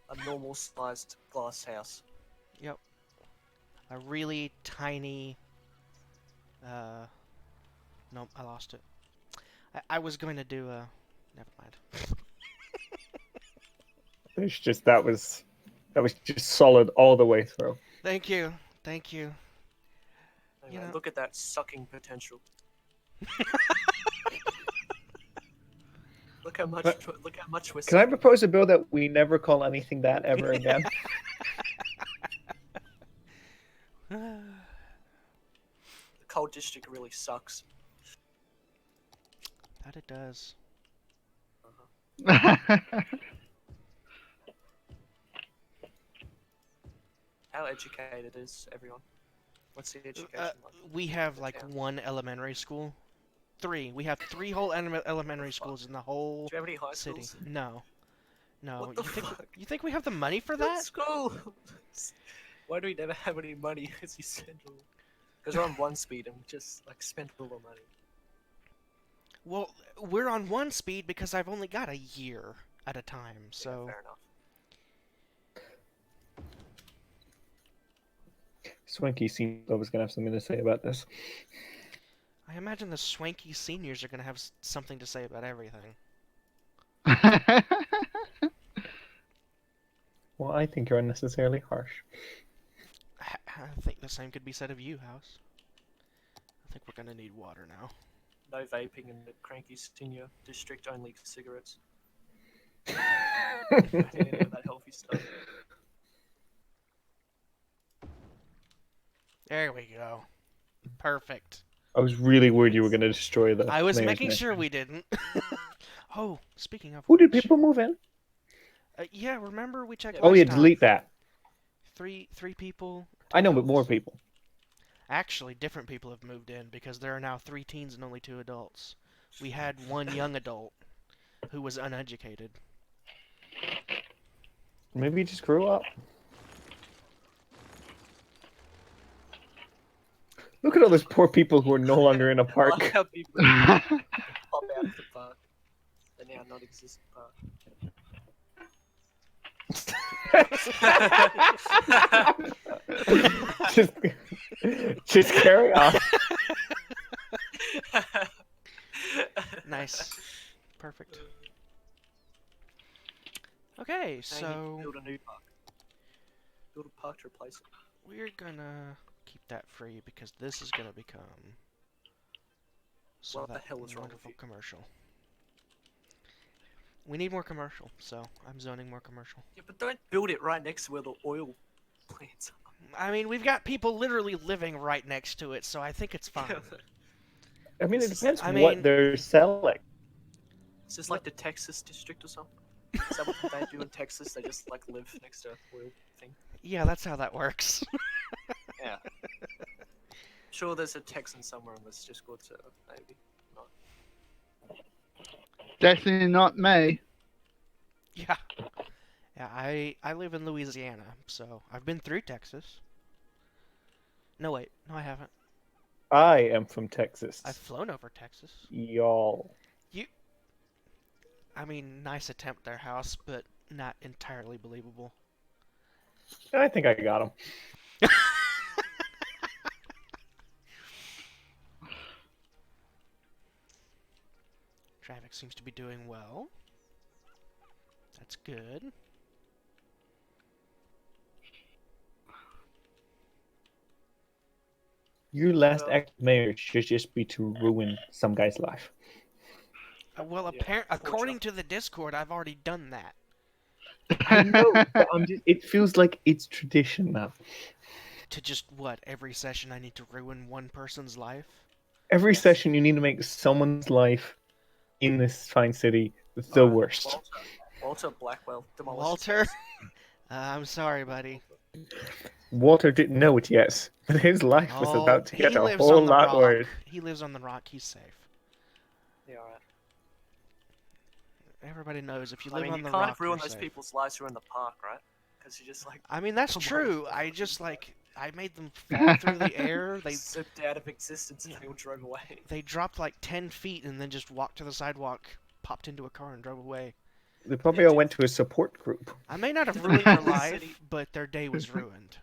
A normal sized glass house. Yep. a really tiny. Nope, I lost it. I was going to do a. Never mind. It's just that was just solid all the way through. Thank you. Thank you. Anyway, You know- look at that sucking potential. Look how much. But- Look how much we're. Can I sucking. propose a bill that we never call anything that ever again? The coal district really sucks. That it does. How educated is everyone? What's the education like? We have The like town? one elementary school. Three. We have three whole elementary schools in the whole Do you have any high city. schools? No. No. What the you think fuck? you think we have the money for Good that? school. Why do we never have any money? As you said, because we're on one speed and we just like spend all the money. Well, we're on one speed because I've only got a year at a time. So Yeah, fair enough. Swanky seemed I was gonna have something to say about this. I imagine the swanky seniors are gonna have something to say about everything. Well, I think you're unnecessarily harsh. I think the same could be said of you, House. I think we're gonna need water now. No vaping in the cranky senior district. Only cigarettes. Any of that healthy stuff. There we go. Perfect. I was really worried you were gonna destroy the. I was mayor's making mansion. sure we didn't. Oh, speaking of Oh, did which, people move in? yeah, remember we checked Yeah, Oh last yeah, time. delete that. Three people. I know, but adults. more people. Actually, different people have moved in because there are now 3 teens and only 2 adults. We had one young adult who was uneducated. Maybe you just grew up. Look at all those poor people who are no longer in a I like park. how people pop out of the park. The now non-existent park. just, just carry on. Nice. Perfect. Okay, Now so you need to build a new park. Build a park to replace it. we're gonna keep that free because this is gonna become What the that hell is wrong with wonderful you? commercial. We need more commercial, so I'm zoning more commercial. Yeah, but don't build it right next to where the oil plants I mean, we've got people literally living right next to it, so I think it's fine. are. I mean, it depends I what mean- they're selling. Is this like the Texas district or something? Is that what they do in Texas? They just like live next to oil thing. Yeah, that's how that works. Yeah. Sure, there's a Texan somewhere on this Discord server, maybe. Not. Definitely not me. Yeah. Yeah, I live in Louisiana, so I've been through Texas. No, wait. No, I haven't. I am from Texas. I've flown over Texas. Y'all. I mean, nice attempt there, House, but not entirely believable. I think I got him. Traffic seems to be doing well. That's good. Your last Well- act of mayor should just be to ruin some guy's life. Well, Yeah, according to the Discord, I've already done that. I know, but it feels like it's tradition now. To just, what, every session I need to ruin one person's life? Every Yes. session, you need to make someone's life in this fine city the Alright, worst. Walter Blackwell demolished. Walter? I'm sorry, buddy. Walter didn't know it yet, but his life was about to he get a lives whole on the lot rock. worse. He lives on the rock. He's safe. Yeah, alright. Everybody knows if you I live mean, on you the can't rock, ruin you're those safe. people's lives who are in the park, right? Because you just like I mean, that's Come on. true. I just, I made them fall through the air. They zipped out of existence and they all drove away. they dropped like 10 feet and then just walked to the sidewalk, popped into a car, and drove away. They probably all went to a support group. I may not have Did ruined they their leave the life, city? but their day was ruined.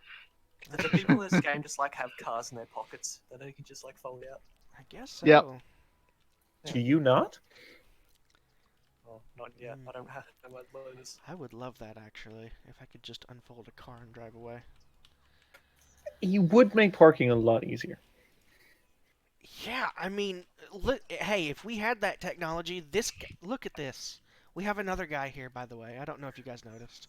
Do the people in this game just like have cars in their pockets that they can just like fold out? I guess so. Yep. Do you not? Oh, not yet. I don't have no more bonus. I would love that actually, if I could just unfold a car and drive away. You would make parking a lot easier. Yeah, I mean, look, hey, if we had that technology, look at this. We have another guy here, by the way. I don't know if you guys noticed.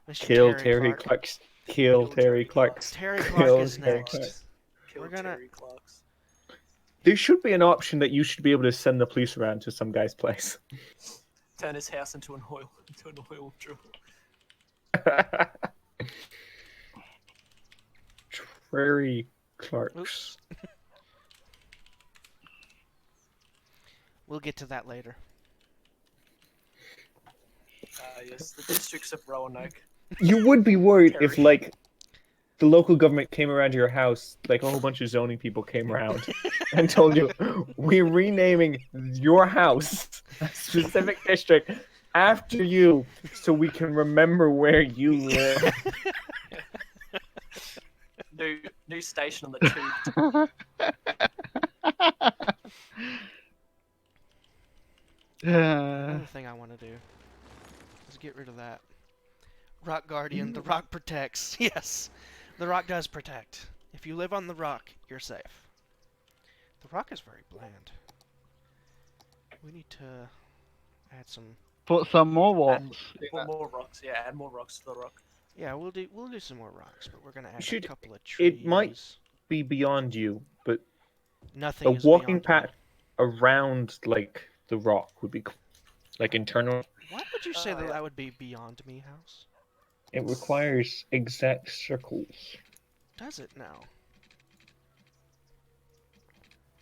Mr. Kill Terry Terry Clark. Clarks. Kill Terry Clarks. Terry Kill Clark is Terry next. Clarks. Kill We're gonna- Terry Clarks. There should be an option that you should be able to send the police around to some guy's place. Turn his house into an oil drill. Terry Clarks. Oops. We'll get to that later. Yes, the districts of Roanoke. You would be worried if, Terry. like, the local government came around to your house, like a whole bunch of zoning people came around and told you, we're renaming your house, a specific district, after you, so we can remember where you live. New station on the tube. Another thing I want to do is get rid of that. Rock Guardian, the rock protects. Yes, the rock does protect. If you live on the rock, you're safe. The rock is very bland. We need to add some. Put some more Add walls. more rocks. Yeah, add more rocks to the rock. Yeah, we'll do some more rocks, but we're gonna add a should- couple of trees. it might be beyond you, but Nothing a is walking beyond me. path around, like, the rock would be cool. Like, internal. Why would you say Oh, that yeah. that would be beyond me, House? It requires exact circles. Does it now?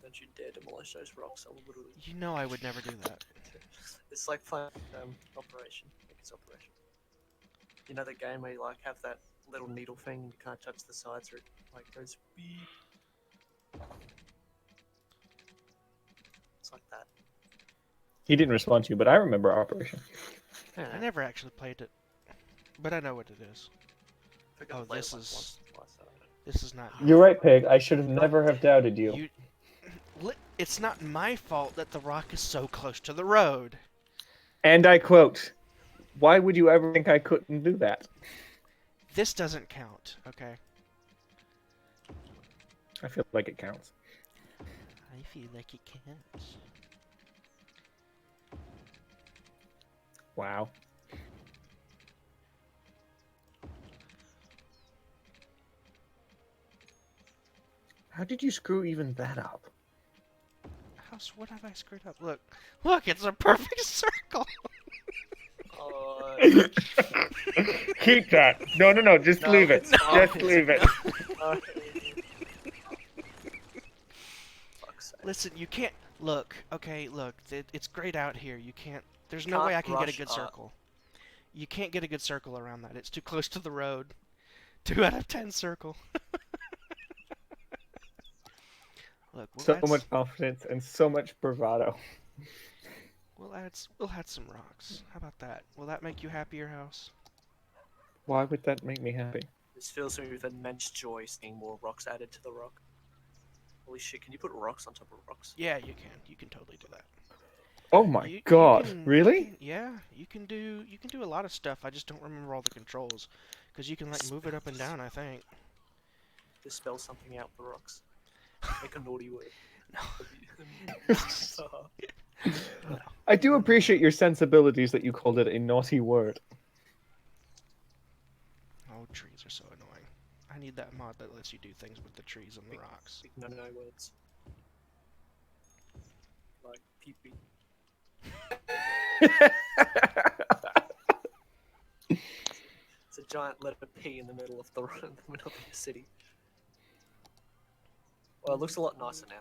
Don't you dare demolish those rocks! I will literally. You know I would never do that. It's like playing Operation. I think it's Operation. You know the game where you like have that little needle thing and you can't touch the sides or it like goes beep. It's like that. He didn't respond to you, but I remember Operation. I never actually played it, but I know what it is. I think I Oh, played it this like is- once or twice, I don't know. This is not. You're right, Pig. I should have never have doubted you. It's not my fault that the rock is so close to the road. And I quote, "Why would you ever think I couldn't do that?" This doesn't count, okay? I feel like it counts. I feel like it counts. Wow. How did you screw even that up? House, what have I screwed up? Look, it's a perfect circle. Oh, Keep that. No, just no, leave it. it's fine. Just leave it. no. Fuck's sake. Listen, you can't. Look, okay, look. It's grayed out here. You can't. There's no way Can't I can get a rush good up. circle. You can't get a good circle around that. It's too close to the road. 2 out of 10 circle. Look, So much confidence and so much bravado. We'll add some rocks. How about that? Will that make you happier, House? Why would that make me happy? This fills me with immense joy seeing more rocks added to the rock. Holy shit, can you put rocks on top of rocks? Yeah, you can. You can totally do that. Oh my You god, can- really? Yeah, you can do a lot of stuff. I just don't remember all the controls, because you can like move it up and down. I think. Just spell something out with the rocks. Make a naughty word. No. I do appreciate your sensibilities that you called it a naughty word. Oh, trees are so annoying. I need that mod that lets you do things with the trees and the rocks. Big no words. Like pee-pee. It's a giant letter P in the middle of the city. Well, it looks a lot nicer now.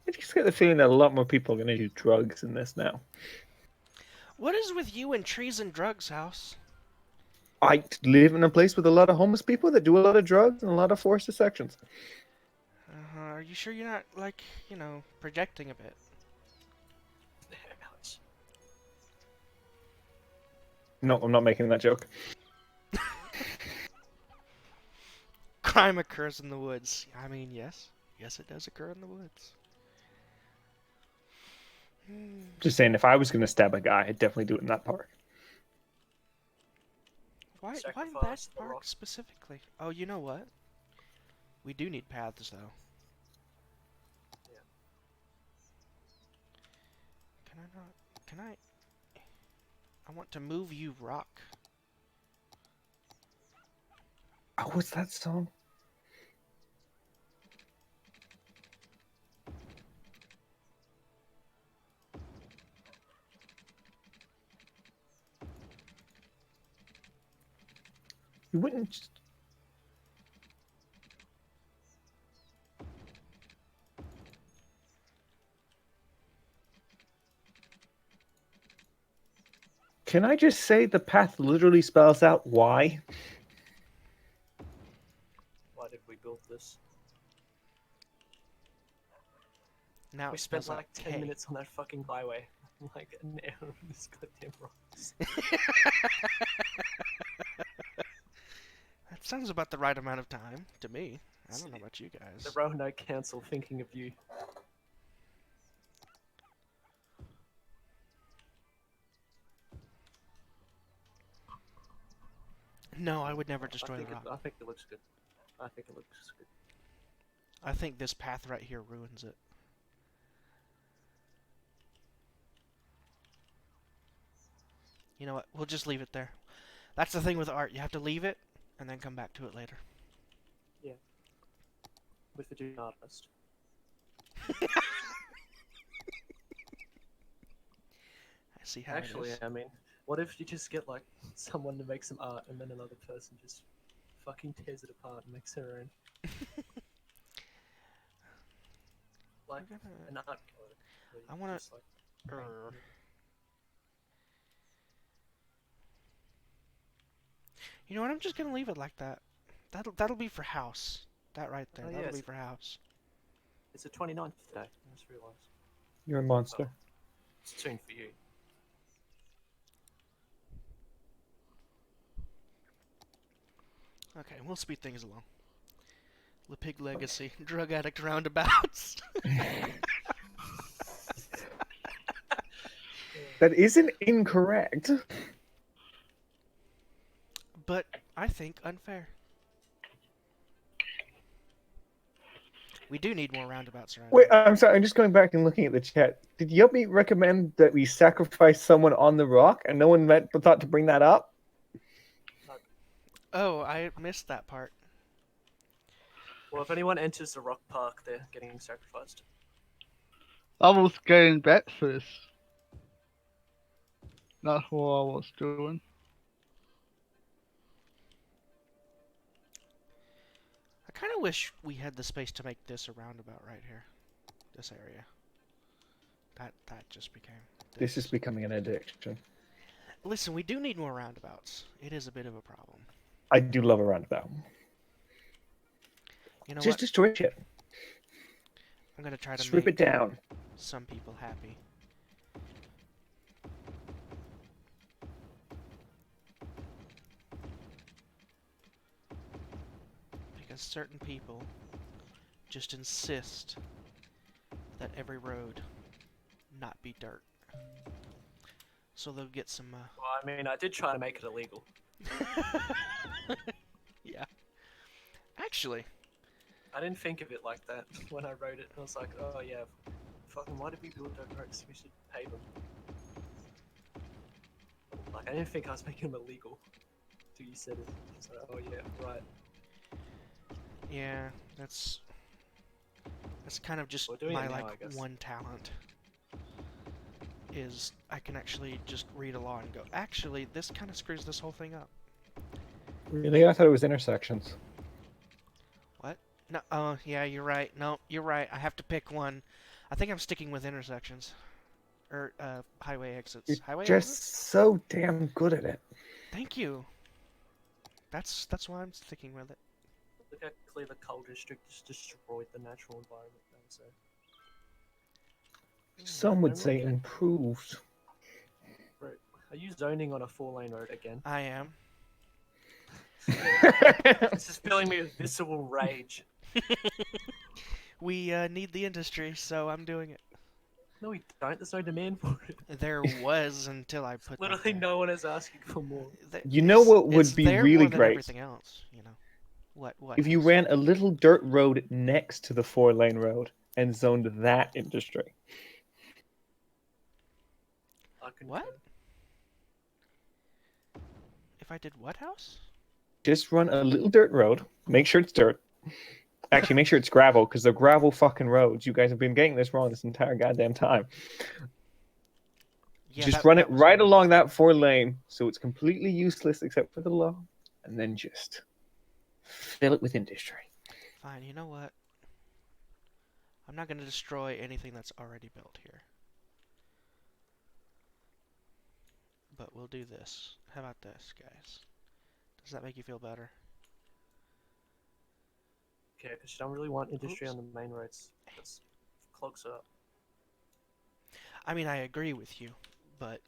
I just get the feeling that a lot more people are going to do drugs in this now. What is with you and trees and drugs, House? I live in a place with a lot of homeless people that do a lot of drugs and a lot of forced dissections. Are you sure you're not, like, projecting a bit? Ouch. No, I'm not making that joke. Crime occurs in the woods. I mean, yes. Yes, it does occur in the woods. Just saying, if I was going to stab a guy, I'd definitely do it in that park. Why that Sacrifice the park rock. specifically? Oh, you know what? We do need paths, though. Yeah. Can I not? Can I? I want to move you, rock. Oh, what's that song? You wouldn't just... Can I just say the path literally spells out why? Why did we build this? Now We it spent spells out like 10 K. minutes on that fucking highway. Like an hour on this goddamn rocks. That sounds about the right amount of time to me. I don't know about you The guys. Roanoke Council thinking of you. No, I would never destroy the rock. I think it looks good. I think it looks good. I think this path right here ruins it. You know what? We'll just leave it there. That's the thing with art. You have to leave it and then come back to it later. With the June artist. I see how Actually, it is. I mean, what if you just get like someone to make some art and then another person just fucking tears it apart and makes their own? Like We're gonna- an art gallery. where you I wanna- just, like, paint Err. it. You know what? I'm just gonna leave it like that. That'll be for house. That right there. Oh, That'll yes. be for house. It's the 29th today. I just realised. You're a monster. It's soon for you. Okay, we'll speed things along. The Pig Legacy. Drug addict roundabouts. That isn't incorrect. But I think unfair. We do need more roundabouts around Wait, here. I'm sorry. I'm just going back and looking at the chat. Did Yuppie recommend that we sacrifice someone on the rock, and no one thought to bring that up? Oh, I missed that part. Well, if anyone enters the rock park, they're getting sacrificed. I was getting breakfast. That's what I was doing. I kind of wish we had the space to make this a roundabout right here. This area. That just became... This is becoming an addiction. Listen, we do need more roundabouts. It is a bit of a problem. I do love a roundabout. You know Just what? destroy it. I'm gonna try to Strip make it down. some people happy. Because certain people just insist that every road not be dirt. So they'll get some, Well, I mean, I did try to make it illegal. yeah. Actually, I didn't think of it like that when I wrote it. I was like, oh yeah, fucking why did we build dirt roads? We should pay them. Like, I didn't think I was making them illegal. Till you said it. So, oh yeah, right. yeah, that's kind of just We're doing my it now, like I guess. one talent. Is I can actually just read a law and go, actually, this kind of screws this whole thing up. Really? I thought it was intersections. What? No, oh, yeah, you're right. No, you're right. I have to pick one. I think I'm sticking with intersections. Or, highway exits. You're Highway just exits? so damn good at it. Thank you. That's why I'm sticking with it. Look how clear the coal district just destroyed the natural environment now, so. Some would I'm say looking at- improved. Right. Are you zoning on a 4-lane road again? I am. This is filling me with visceral rage. We need the industry, so I'm doing it. No, we don't. There's no demand for it. There was until I put that Literally, there. no one is asking for more. You know what would It's be there really more than great? everything else, you know. What If you has? ran a little dirt road next to the 4-lane road and zoned that industry. I concur. What? If I did what house? Just run a little dirt road. Make sure it's dirt. Actually, make sure it's gravel, because they're gravel fucking roads. You guys have been getting this wrong this entire goddamn time. Yeah, Just that, run that it was right horrible. along that 4-lane, so it's completely useless except for the law, and then just fill it with industry. Fine, you know what? I'm not going to destroy anything that's already built here. But we'll do this. How about this, guys? Does that make you feel better? Okay, because you don't really want industry Oops. on the main roads. That's clogs it up. I mean, I agree with you, but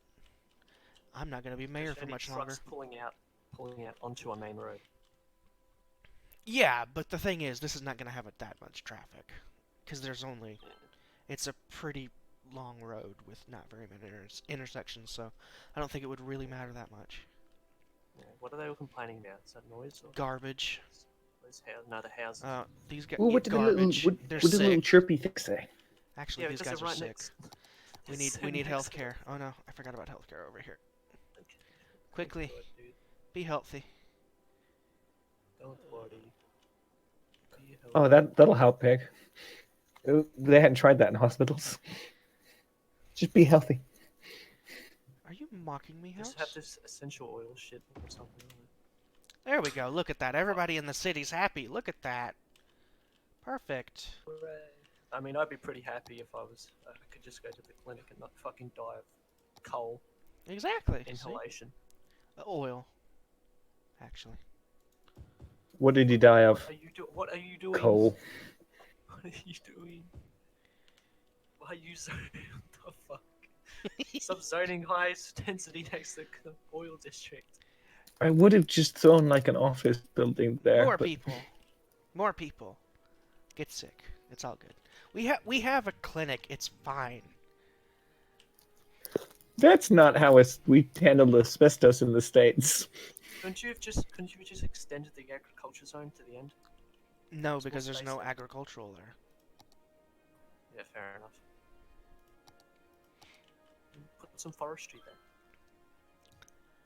I'm not going to be mayor for Any much longer. trucks pulling out onto a main road. Yeah, but the thing is, this is not going to have that much traffic. Because there's only... It's a pretty long road with not very many intersections, so I don't think it would really matter that much. Yeah, what are they all complaining about? Is that noise or Garbage. where's house? No, the houses. These guys Well, eat what did the little garbage. what, They're what did the little sick. chirpy thing say? Actually, Yeah, these because guys they're are right sick. next. We They're need next to healthcare. Oh no, I forgot about healthcare over here. Okay. Quickly, Don't worry, dude. be healthy. Don't worry. Be Oh, healthy. that'll help, pig. They hadn't tried that in hospitals. Just be healthy. Are you mocking me, Just house? have this essential oil shit or something. There we go. Look at that. Everybody in the city's happy. Look at that. Perfect. Hooray. I mean, I'd be pretty happy if I could just go to the clinic and not fucking die of coal Exactly. See? inhalation. Oil. Actually. What did he die of? What are you doing? Coal. What are you doing? Why are you zoning? What the fuck? Stop zoning high density next to the oil district. I would have just thrown like an office building there. More but people. More people. Get sick. It's all good. We have a clinic. It's fine. That's not how we handle asbestos in the States. Couldn't you have just extended the agriculture zone to the end? No, It's more because there's space no there. agricultural there. Yeah, fair enough. Put some forestry there.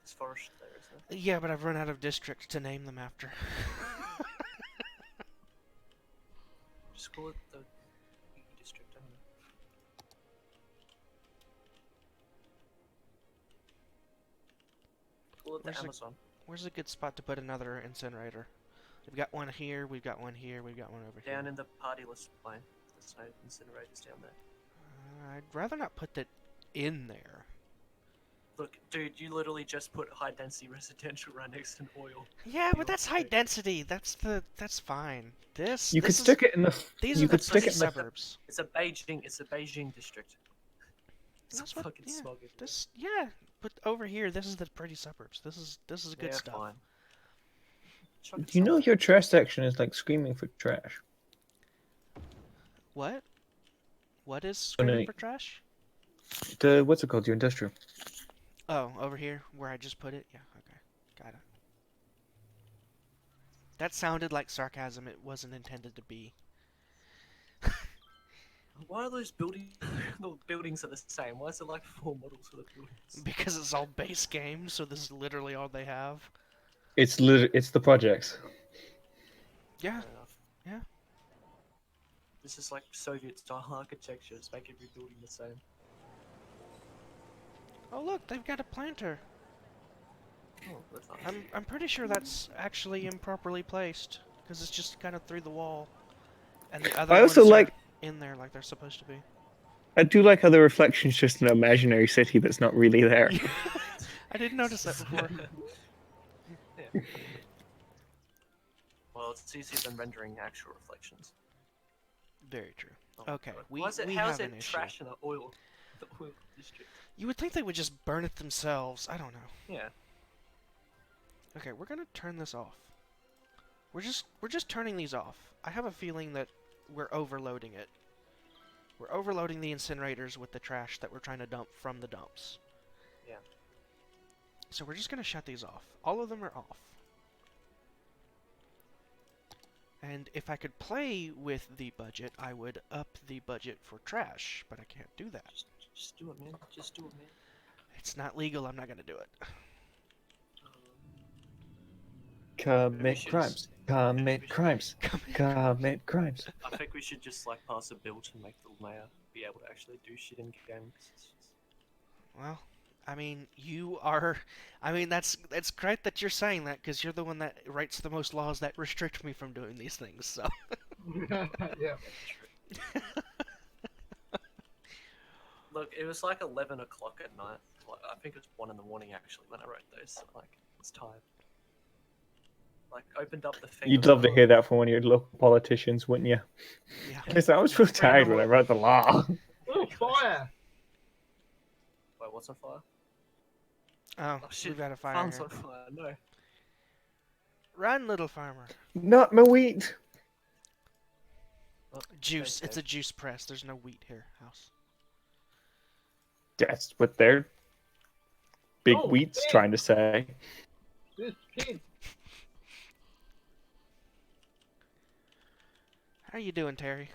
There's forest there, isn't there? Yeah, but I've run out of districts to name them after. Just call it the district, I don't know. Call it the Where's the- Amazon. Where's a good spot to put another incinerator? We've got one here, we've got one here, we've got one over here. Down in the party list line. There's no incinerators down there. I'd rather not put that in there. Look, dude, you literally just put high density residential right next to an oil. Yeah, You but that's high also- density. That's fine. This You could this is stick it in the. these You are the could stick pretty it in the. suburbs. It's a Beijing district. It's That's what- fucking yeah, smog everywhere. This yeah, but over here, this is the pretty suburbs. This is good Yeah, stuff. fine. Chuck it You know somewhere. your trash section is like screaming for trash. What? What is screaming no. for trash? The what's it called? Your industrial. Oh, over here where I just put it. Yeah, okay, got it. That sounded like sarcasm. It wasn't intended to be. Why are those buildings? The buildings are the same. Why is there like 4 models for the buildings? Because it's all base game, so this is literally all they have. It's the projects. Yeah, Fair enough. yeah. This is like Soviet style architecture. Just make every building the same. Oh look, they've got a planter. Oh, that's nice. I'm pretty sure that's actually improperly placed because it's just kind of through the wall, and the other I also ones like. are in there like they're supposed to be. I do like how the reflection's just an imaginary city that's not really there. I didn't notice that before. Yeah. Well, it's easier than rendering actual reflections. Very true. Oh my Okay, God. we Why is it, we how have is it an issue. trash in the oil? the oil district. You would think they would just burn it themselves. I don't know. Yeah. Okay, we're gonna turn this off. We're just turning these off. I have a feeling that we're overloading it. We're overloading the incinerators with the trash that we're trying to dump from the dumps. Yeah. So we're just gonna shut these off. All of them are off. And if I could play with the budget, I would up the budget for trash, but I can't do that. Just do it, man. Just do it, man. It's not legal, I'm not gonna do it. Commit should crimes. just- Commit crimes. Commit crimes. I think we should just like pass a bill to make the mayor be able to actually do shit in game. Well, I mean, you are... I mean, that's great that you're saying that, because you're the one that writes the most laws that restrict me from doing these things, so... Yeah. Look, it was like 11 o'clock at night. Like, I think it was 1 in the morning actually when I wrote those. So, like, I was tired. Like, opened up the thing. You'd love to hear that from one of your local politicians, wouldn't you? Yeah. Because I was real tired when I wrote the law. Oh, fire! Wait, what's on fire? Oh, Oh shit! we've got a fire Farm's here. on fire. No. Run, little farmer. Not my wheat. Oh, Juice. okay. It's a juice press. There's no wheat here, house. That's what their big Oh, wheat's damn. trying to say. This kid. How you doing, Terry?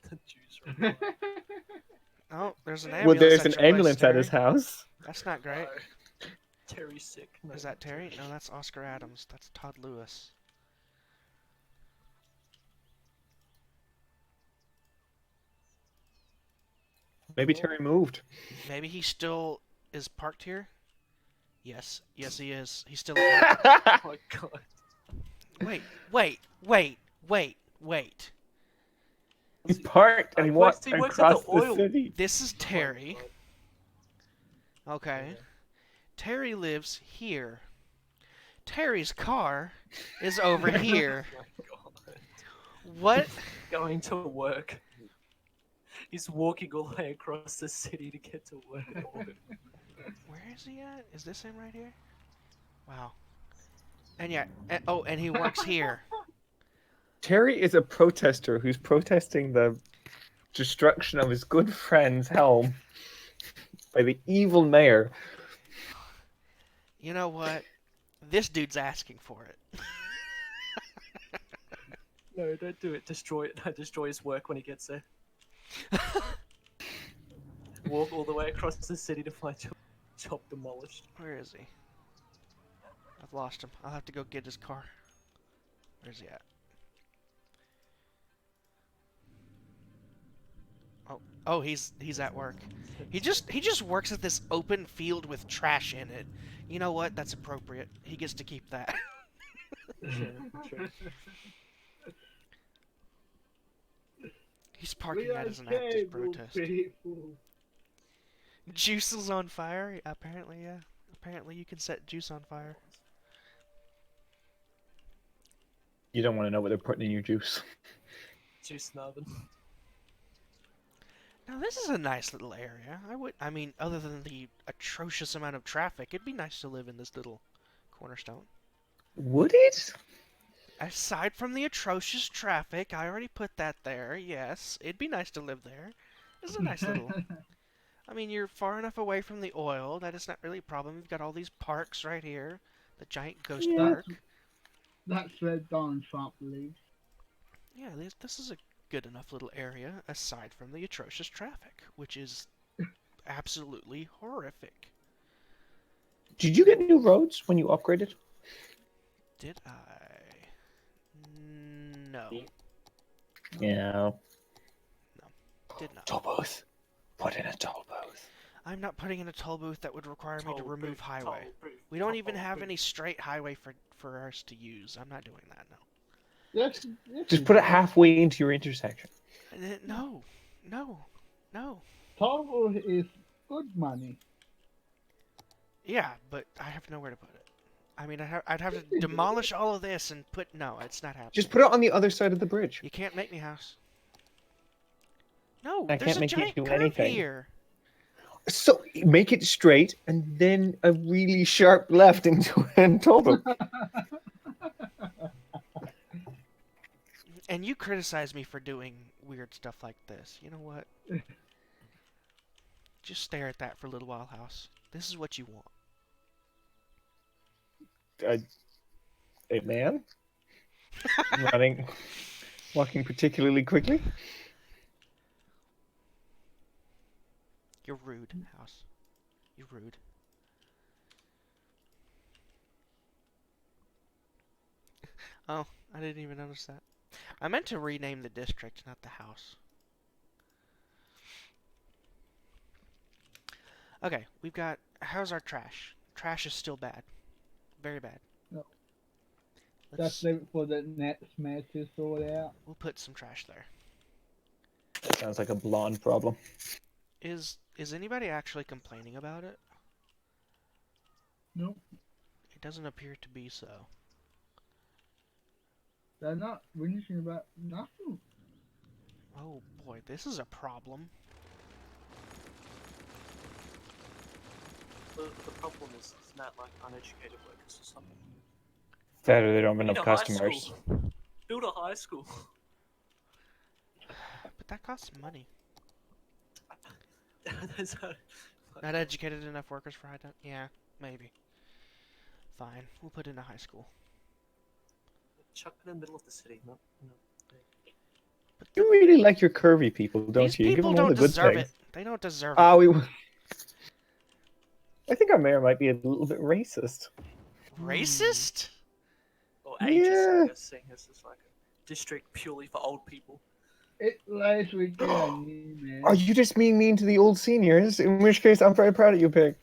The juice right now. Oh, there's an Well, ambulance there's at an your place, ambulance at his Terry. house. That's not great. No. Terry's sick. No, Is that Terry? No, that's Oscar Adams. That's Todd Lewis. Maybe Terry moved. Maybe he still is parked here? Yes. Yes, he is. He's still... Oh my god. Wait. He parked and he walked He works at across the the oil. city. This is Terry. Okay. Yeah. Terry lives here. Terry's car is over here. Oh my god. What? Going to work. He's walking all the way across the city to get to work. Where is he at? Is this him right here? Wow. And yeah, and he works here. Terry is a protester who's protesting the destruction of his good friend's home by the evil mayor. You know what? This dude's asking for it. No, don't do it. Destroy it. Destroy his work when he gets there. Walk all the way across the city to find your job demolished. Where is he? I've lost him. I'll have to go get his car. Where's he at? Oh, he's at work. He just works at this open field with trash in it. You know what? That's appropriate. He gets to keep that. Sure. He's parking We that are as an active cable protest. people. Juice is on fire? Apparently, yeah. Apparently you can set juice on fire. You don't want to know what they're putting in your juice. Juice nubbin. Now this is a nice little area. I mean, other than the atrocious amount of traffic, it'd be nice to live in this little cornerstone. Would it? Aside from the atrocious traffic, I already put that there, yes. It'd be nice to live there. This is a nice little... I mean, you're far enough away from the oil that it's not really a problem. You've got all these parks right here. The giant ghost Yeah. park. That's where Donald Trump lives. Yeah, this is a good enough little area, aside from the atrocious traffic, which is absolutely horrific. Did you get new roads when you upgraded? Did I? No, Yeah. did not. Toll booth. Put in a toll booth. I'm not putting in a toll booth that would require me to Toll remove booth, highway. toll booth, We don't toll even have booth. any straight highway for us to use. I'm not doing that, no. Just put it halfway into your intersection. No. Toll is good money. Yeah, but I have nowhere to put it. I mean, I'd have to demolish all of this and put... No, it's not happening. Just put it on the other side of the bridge. You can't make me, house. No, I there's can't a make you giant do curve anything. here. So make it straight and then a really sharp left into on top of. And you criticize me for doing weird stuff like this. You know what? Just stare at that for a little while, House. This is what you want. A man walking particularly quickly. You're rude, House. You're rude. Oh, I didn't even notice that. I meant to rename the district, not the house. Okay, we've got... How's our trash? Trash is still bad. Very bad. No. Let's, Just leave it for the next match to sort out. we'll put some trash there. That sounds like a blonde problem. Is anybody actually complaining about it? No, It doesn't appear to be so. they're not whinging about nothing. Oh boy, this is a problem. The problem is, isn't that like uneducated workers or something? Better they don't have We need enough a high customers. school. Build a high school. But that costs money. There's a- Not educated enough workers for high tech? Yeah, maybe. Fine, we'll put in a high school. Chuck it in the middle of the city. No. But You really like your curvy people, don't these you? You give people them all don't the good deserve things. it. They don't deserve Ah, it. I think our mayor might be a little bit racist. Racist? Or ageist, Yeah. I guess, seeing as it's like a district purely for old people. It lays with you, man. Are you just being mean to the old seniors? In which case, I'm very proud of you, Pig.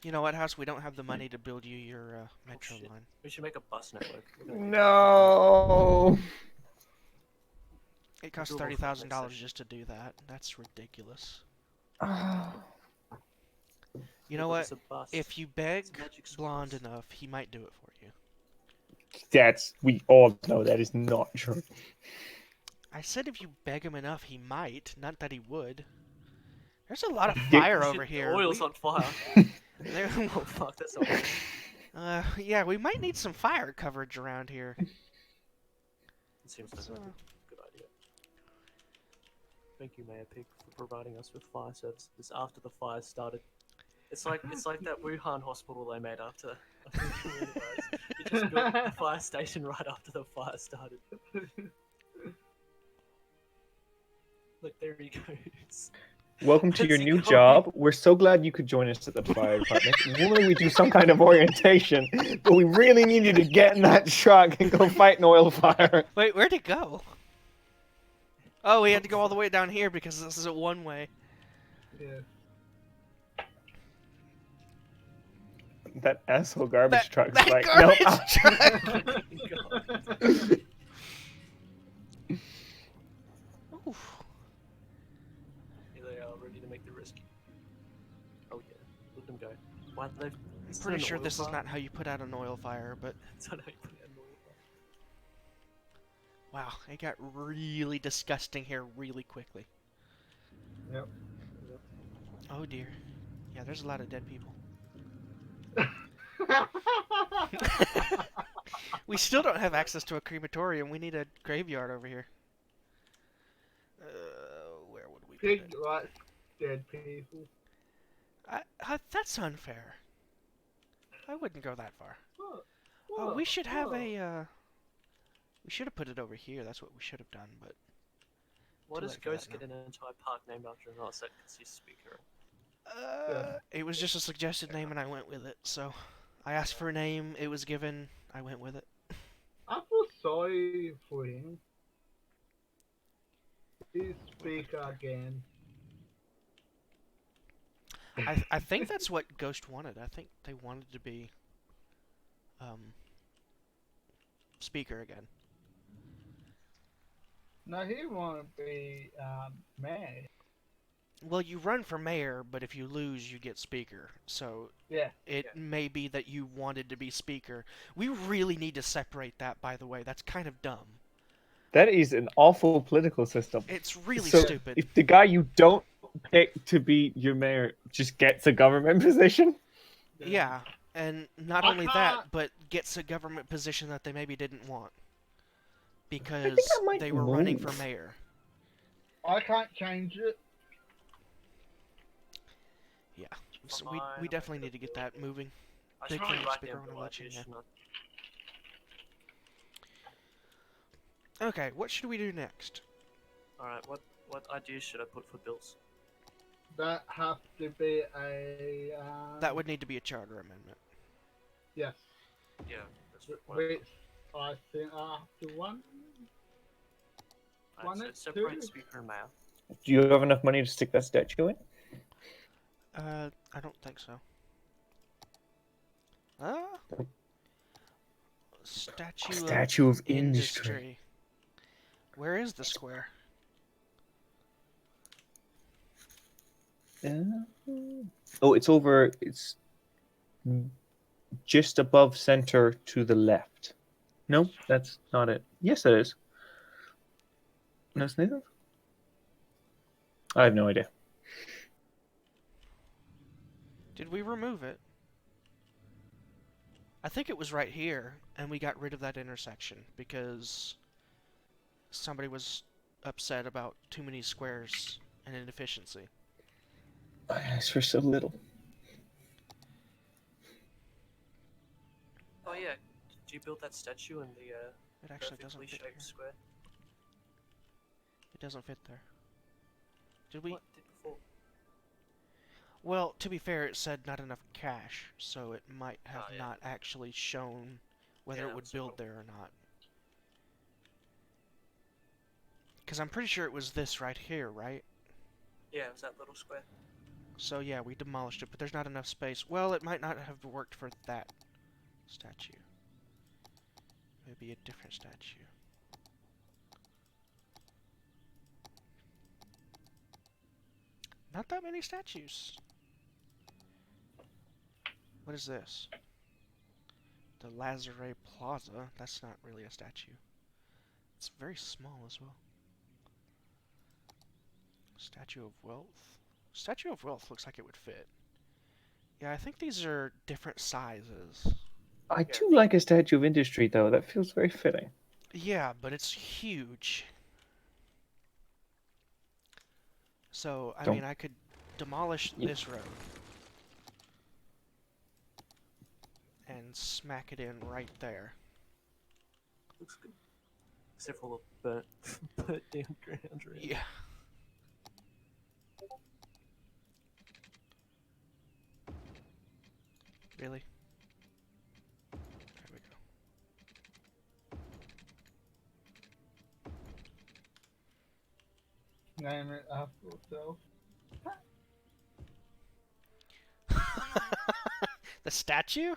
You know what, House? We don't have the money to build you your metro shit. line. We should make a bus network. We're gonna- No. It costs Google $30,000 Translation. just to do that. That's ridiculous. Ah. You know but what? it's a bus. If you beg It's magic Blonde schools. enough, he might do it for you. We all know that is not true. I said if you beg him enough, he might. Not that he would. There's a lot of Yeah. fire Shit, over here. The oil's We- on fire. there- Oh fuck, that's not good. yeah, we might need some fire coverage around here. It seems like So- a good idea. Thank you, Mayor Pig, for providing us with fire services after the fire started. It's like that Wuhan hospital they made after the coronavirus. You just built the fire station right after the fire started. Look, there he goes. Welcome to How's your it new going? job. We're so glad you could join us at the fire department. Normally we do some kind of orientation, but we really need you to get in that truck and go fight an oil fire. Wait, where'd it go? Oh, we had to go all the way down here because this is a one-way. Yeah. That asshole garbage truck's that like, garbage no. truck! God. Oof. Here they are, ready to make the rescue. Oh yeah, let them go. Why they? I'm pretty sure this is not. not how you put out an oil fire, but It's not how you put it in an oil fire. wow, it got really disgusting here really quickly. Yep. Oh dear. Yeah, there's a lot of dead people. We still don't have access to a crematorium. We need a graveyard over here. Where would we put Pig it? likes dead people. That's unfair. I wouldn't go that far. What? Oh, we should have What? we should have put it over here. That's what we should have done, but Why Too does late for that Ghost get an entire park named after an asset because he's speaker? it was just a suggested name and I went with it. So I asked for a name, it was given, I went with it. I feel sorry for him. He's speaker again. I think that's what Ghost wanted. I think they wanted to be speaker again. No, he want to be mad. Well, you run for mayor, but if you lose, you get speaker. So Yeah. it may be that you wanted to be speaker. We really need to separate that, by the way. That's kind of dumb. That is an awful political system. It's really So, stupid. if the guy you don't picked to be your mayor just gets a government position. Yeah, and not I only can't. that, but gets a government position that they maybe didn't want I think because I might they were running for move. mayor. I can't change it. Yeah, so we Fine, definitely need to get that moving. I Big should probably thanks, write Big down Ron, I'll bill let you ideas, know. shouldn't Okay, what should we do next? I? Alright, what ideas should I put for bills? That has to be a That would need to be a charter amendment. yes. Yeah, that's what Which I think I have to one. Alright, so it separate too. speaker and mayor. Do you have enough money to stick that statue in? I don't think so. Uh, Statue of industry. Where is the square? Oh, it's over. It's just above center to the left. No, that's not it. Yes, it is. No, it's neither. I have no idea. Did we remove it? I think it was right here, and we got rid of that intersection because somebody was upset about too many squares and inefficiency. I asked for so little. Oh yeah, did you build that statue in the It actually doesn't perfectly fit shaped here. square? It doesn't fit there. Did we? What did before? Well, to be fair, it said not enough cash, so it might have Oh, yeah. not actually shown whether Yeah, it would that's a build problem. there or not. Because I'm pretty sure it was this right here, right? Yeah, it was that little square. So yeah, we demolished it, but there's not enough space. Well, it might not have worked for that statue. Maybe a different statue. Not that many statues. What is this? The Lazare Plaza. That's not really a statue. It's very small as well. Statue of Wealth. Statue of Wealth looks like it would fit. Yeah, I think these are different sizes. I do like a statue of industry, though. That feels very fitting. Yeah, but it's huge. So, I mean, I could demolish this road and smack it in right there. Looks good. Except for the burnt down ground around. Yeah. Really? There we Name it after yourself. go. The statue?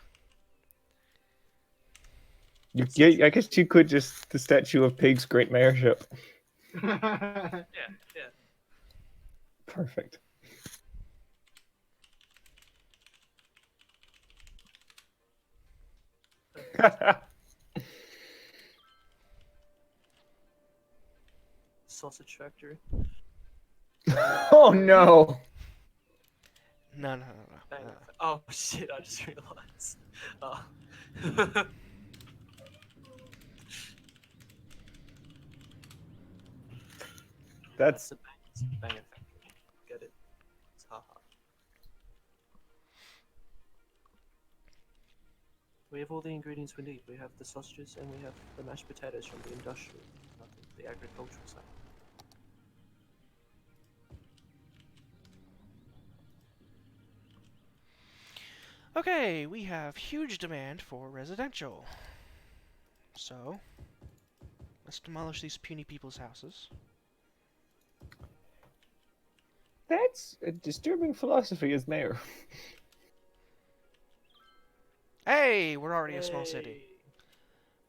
I guess you could just the statue of Pig's great mayorship. Yeah, yeah. Perfect. Sausage factory. Oh no! No. Bang. Oh shit! I just realized. Oh. That's a bang factory. Get it? It's haha. We have all the ingredients we need. We have the sausages and we have the mashed potatoes from the industrial, not the agricultural side. Okay, we have huge demand for residential. So, let's demolish these puny people's houses. That's a disturbing philosophy as mayor. Hey, we're already a small city.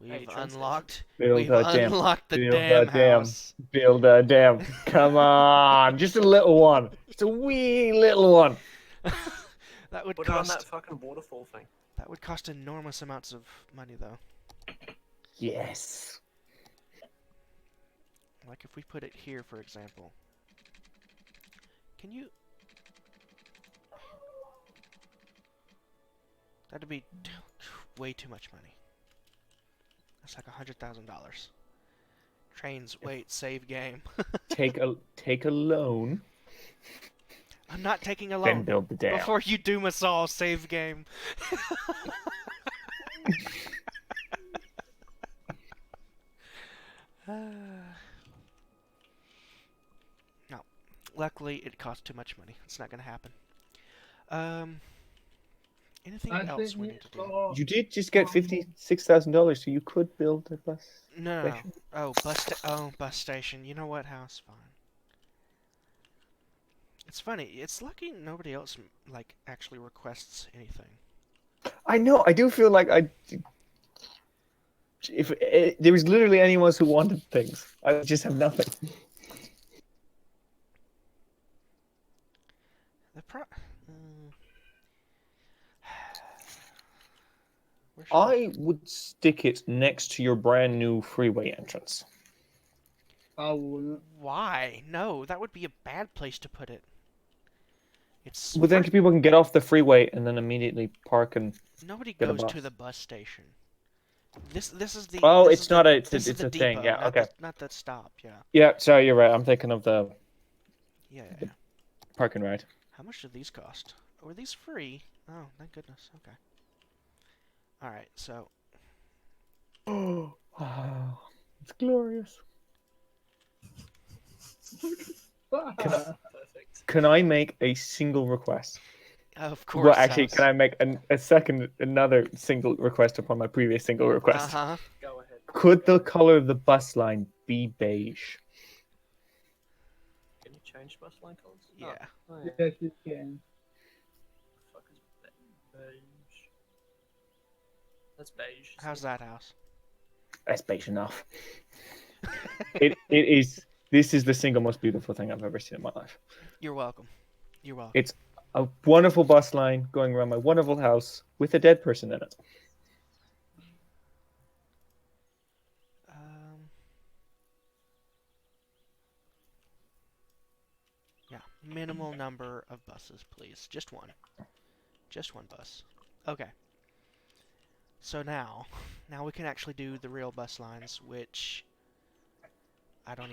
Hey, We've train unlocked. Build We've a dam. unlocked the Build damn a dam. house. Build a dam. Come on, just a little one. Just a wee little one. That would Put it on that cost. fucking waterfall thing. That would cost enormous amounts of money, though. Yes. Like if we put it here, for example. Can you? That'd be way too much money. That's like $100,000. Trains. Wait. Save game. Take a loan, I'm not taking a then loan. build the dam. Before you doom us all, save game. No. Luckily, it cost too much money. It's not going to happen. Anything I else think we need it's to do? got You did just get $56,000, so you could build a bus No. station. Oh, bus station. You know what, House? Fine. It's funny. It's lucky nobody else like actually requests anything. I know. I do feel like if there was literally anyone who wanted things, I would just have nothing. The where should we- I would stick it next to your brand new freeway entrance. I wouldn't. Why? No, that would be a bad place to put it. It's But then people can get off the freeway and then immediately park and. nobody get a goes bus. to the bus station. This is the Oh, this it's is not the, a. It's this is a the thing. depot, Yeah. not Okay. not the stop. Yeah. Yeah. Sorry, you're right. I'm thinking of the Yeah. parking ride. How much do these cost? Were these free? Oh, thank goodness. Okay. All right. So Oh, wow. It's glorious. Perfect. Can I make a single request? of course. Well, actually, House. can I make another single request upon my previous single request? Uh-huh. Go ahead. Could the color of the bus line be beige? Can you change bus line colors? Yeah. Oh, yeah. Yes, you can. Fuck is beige? That's beige. How's that, House? That's beige enough. It is. This is the single most beautiful thing I've ever seen in my life. You're welcome. You're welcome. It's a wonderful bus line going around my wonderful house with a dead person in it. Yeah, minimal number of buses, please. Just one. Just one bus. Okay. So now we can actually do the real bus lines, which I don't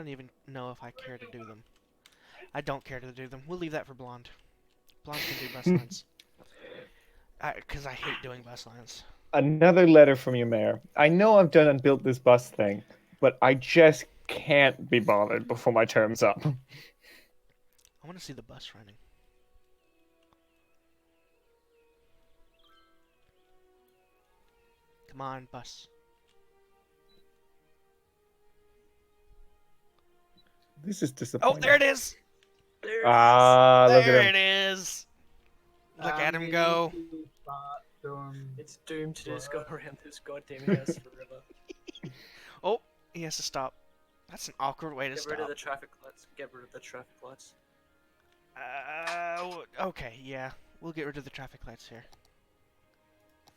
even know if I care to do them. I don't care to do them. We'll leave that for Blonde. Blonde can do bus lines. Because I hate doing bus lines. Another letter from your mayor. I know I've done and built this bus thing, but I just can't be bothered before my term's up. I want to see the bus running. Come on, bus. This is Oh, disappointing. there it is! There it Ah, look There at him. it is! Look at him go. It's doomed to just go around this goddamn house forever. Oh, he has to stop. That's an awkward way to Get stop. rid of the traffic lights. Get rid of the traffic lights. Okay, yeah. We'll get rid of the traffic lights here.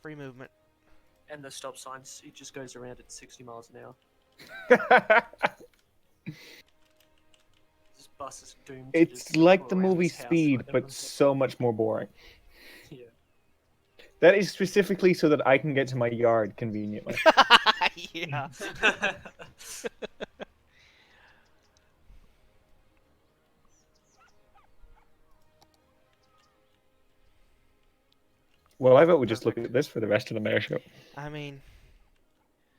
Free movement. And the stop signs. It just goes around at 60 miles an hour. This bus is doomed to It's just like go the around movie this house Speed, like but everyone's so much more boring. like, yeah. That is specifically so that I can get to my yard conveniently. Yeah. Well, I vote we just look at this for the rest of the mayor show. I mean,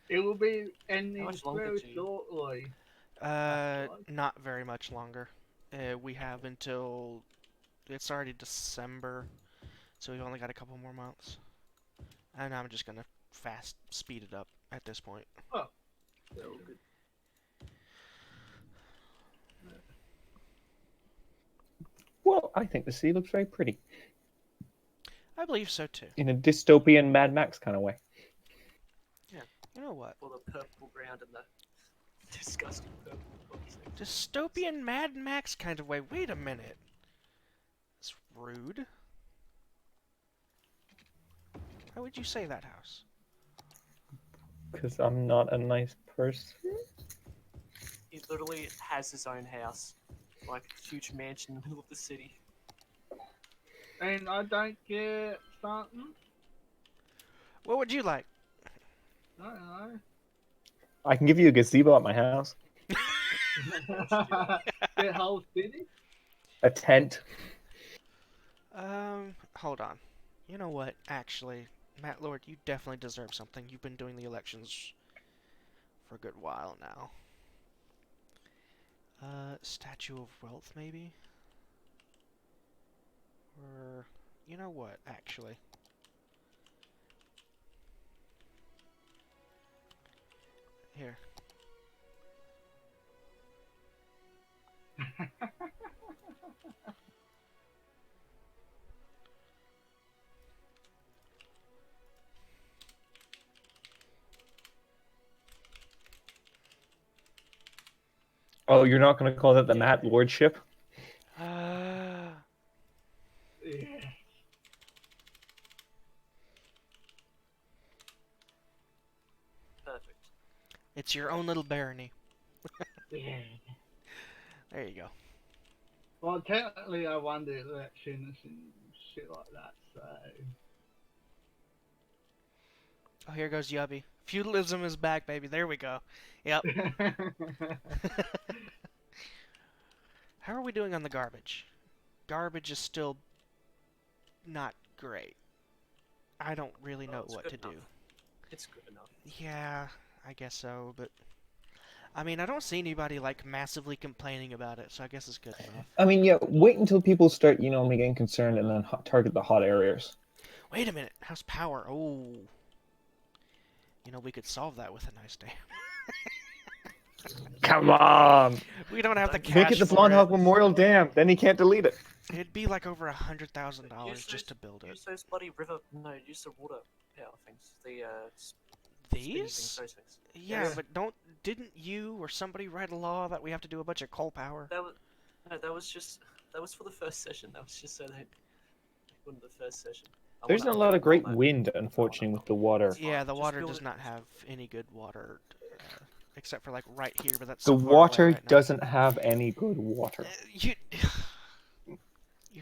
It will be ending much longer very do you- shortly. not very much longer. We have until it's already December, so we've only got a couple more months. And I'm just gonna fast speed it up at this point. They're all good. Well, I think the sea looks very pretty. I believe so too. In a dystopian Mad Max kind of way. You know what? For the purple ground and the disgusting purple boxing. Dystopian Mad Max kind of way. Wait a minute. It's rude. Why would you say that, House? Because I'm not a nice person. He literally has his own house. like a huge mansion in the middle of the city. And I don't get something. What would you like? I don't I can give you a gazebo at my house. know. The whole city? A tent. Hold on. You know what? Actually, Matt Lord, you definitely deserve something. You've been doing the elections for a good while now. Statue of Wealth, maybe? Or, you know what, actually? Here. Oh, you're not going to call that the Yeah. Matt Lordship? Uh, Yeah. Perfect. it's your own little barony. Yeah. There you go. Well, technically, I won the elections and shit like that, so. Oh, here goes Yubby. Feudalism is back, baby. There we go. Yep. How are we doing on the garbage? Garbage is still not great. I don't really know It's what good to do. enough. It's good enough. Yeah, I guess so, but I mean, I don't see anybody like massively complaining about it, so I guess it's good enough. I mean, yeah, wait until people start, getting concerned and then target the hot areas. Wait a minute, how's power? Oh, we could solve that with a nice dam. Come on! We don't have the Don't Make it cash the for Blonde it. Hawk Memorial Dam, then he can't delete it. It'd be like over $100,000 Use just those- to build it. Use those bloody river. No, use the water power things. The spinny things, These? those things. Yeah, Yes. but didn't you or somebody write a law that we have to do a bunch of coal power? That was no. That was for the first session. That was just so they won the first session. There's not a lot of great wind, Oh, unfortunately, with the water. It's Yeah, fine. the Just water build does it. not have any good water, except for like right here, but that's The so far away water right now. doesn't have any good water. You're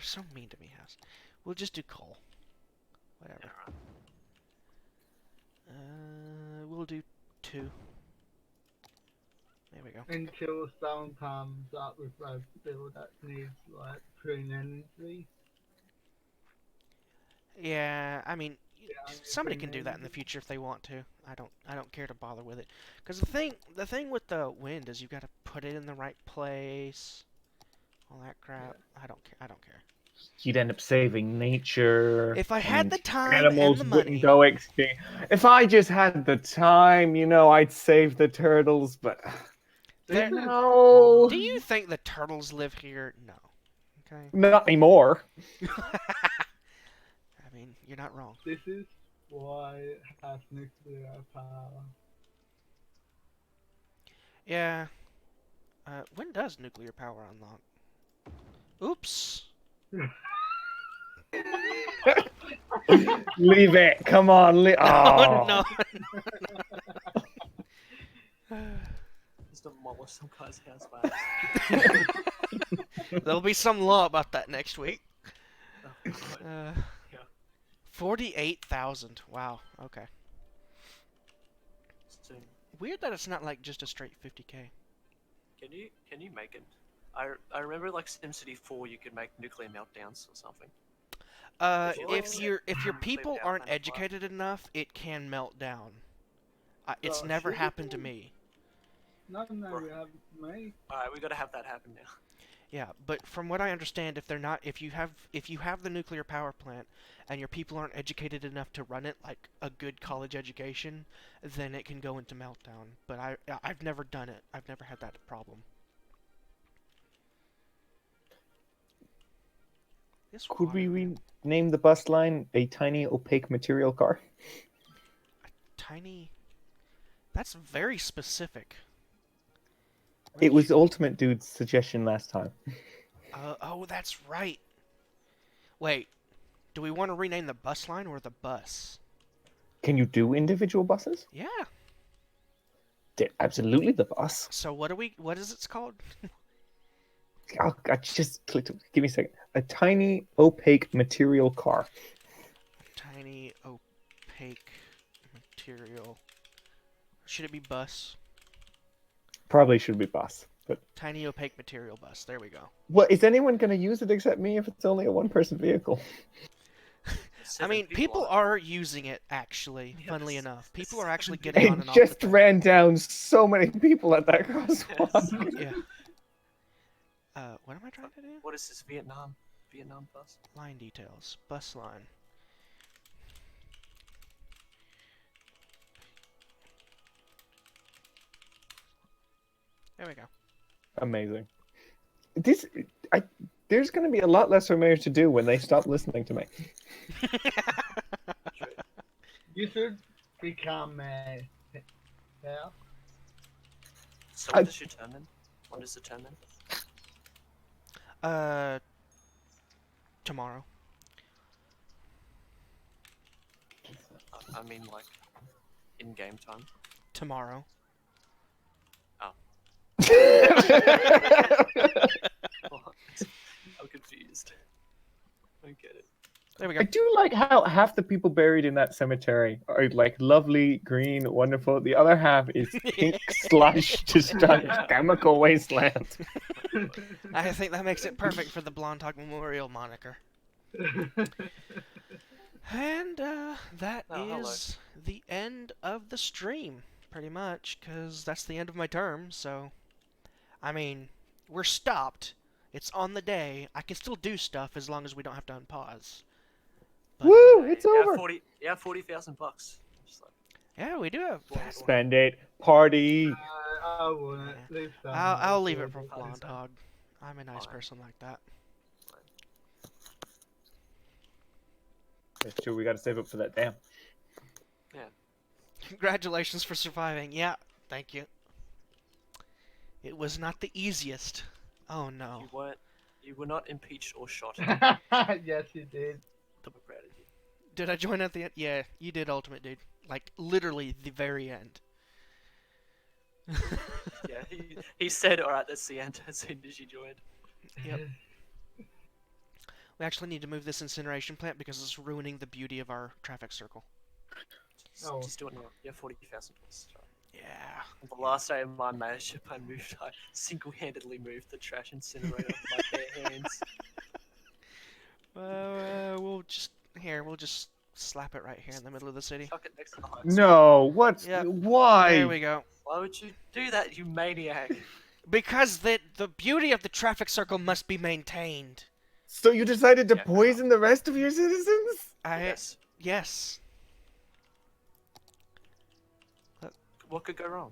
so mean to me, House. We'll just do coal. Whatever. Yeah, right. We'll do 2. There we go. Until someone comes up with a bill that needs, like, clean energy. Yeah, I mean, Yeah, somebody clean can do that in the energy. future if they want to. I don't care to bother with it. Because the thing with the wind is you got to put it in the right place. All that crap. I don't care. I don't care. You'd end up saving nature. If I had and the time animals and the wouldn't money, go extinct. If I just had the time, I'd save the turtles, but There- no, do you think the turtles live here? No. Okay. not anymore. I mean, you're not wrong. This is why it has nuclear power. Yeah. When does nuclear power unlock? Oops. Leave it. Come on. Oh no. Just demolish some guy's house by accident. There'll be some law about that next week. Oh, God. Yeah. 48,000. Wow. Okay. Soon. Weird that it's not like just a straight 50K. Can you make it? I remember like SimCity 4 you could make nuclear meltdowns or something. If you, like, If set your nuclear people power aren't plant on fire. educated enough, it can melt down. It's Oh, never shit. happened to me. No, Right. you haven't made. Alright, we gotta have that happen now. Yeah, but from what I understand, if you have the nuclear power plant and your people aren't educated enough to run it like a good college education, then it can go into meltdown. But I've never done it. I've never had that problem. This Could we water- rename the bus line a tiny opaque material car? tiny? That's very specific. It was Ultimate Dude's suggestion last time. Oh, that's right. Wait, do we want to rename the bus line or the bus? Can you do individual buses? Yeah. Absolutely the bus. So what is it called? Oh, I just clicked. Give me a second. A tiny opaque material car. Tiny opaque material. Should it be bus? Probably should be bus. But Tiny opaque material bus. There we go. well, is anyone going to use it except me if it's only a one-person vehicle? I Seven mean, people people on are using it, actually, Yes. funnily enough. People Yes. are actually getting on It and off the just train. ran down so many people at that Yes. crosswalk. Yeah. What am I trying to do? What is this, Vietnam? Vietnam bus? Line details. Bus line. There we go. Amazing. This, I, there's going to be a lot less for mayors to do when they stop listening to me. You should become a. Yeah. So I- when does your term end? When does the term end? Tomorrow. I mean, like, in-game time. Tomorrow. What? I'm confused. I don't get it. There we I go. do like how half the people buried in that cemetery are like lovely, green, wonderful. The other half is pink slush, just a chemical wasteland. I think that makes it perfect for the Blonde Hog Memorial moniker. And that Oh, hello. is the end of the stream, pretty much, because that's the end of my term, so... I mean, we're stopped. It's on the day. I can still do stuff as long as we don't have to unpause. But, Woo! It's Yeah, over. 40,000 bucks. Just like, yeah, we do have... Spend it, party. I wouldn't. Yeah. Leave some I'll money leave it for the Blonde party. Hog. I'm a nice Fine. person like that. That's true. We got to save up for that dam. Congratulations for surviving. Yeah, thank you. It was not the easiest. Oh no. you were not impeached or shot. Yes, you did. I'm proud of you. Did I join at the end? Yeah, you did, Ultimate Dude. Like, literally the very end. Yeah, he said, alright, that's the end, as soon as you joined. Yep. We actually need to move this incineration plant because it's ruining the beauty of our traffic circle. Oh. Just do it now. Yeah, 40,000 dollars. Yeah. On the last day of my mayorship, I single-handedly moved the trash incinerator with my bare hands. We'll just slap it right here in the middle of the city. Chuck it next to the high. No, what's Yep. why? There we go. Why would you do that, you maniac? Because the beauty of the traffic circle must be maintained. So you decided to Yeah. poison the rest of your citizens? Yes. Yes. What could go wrong?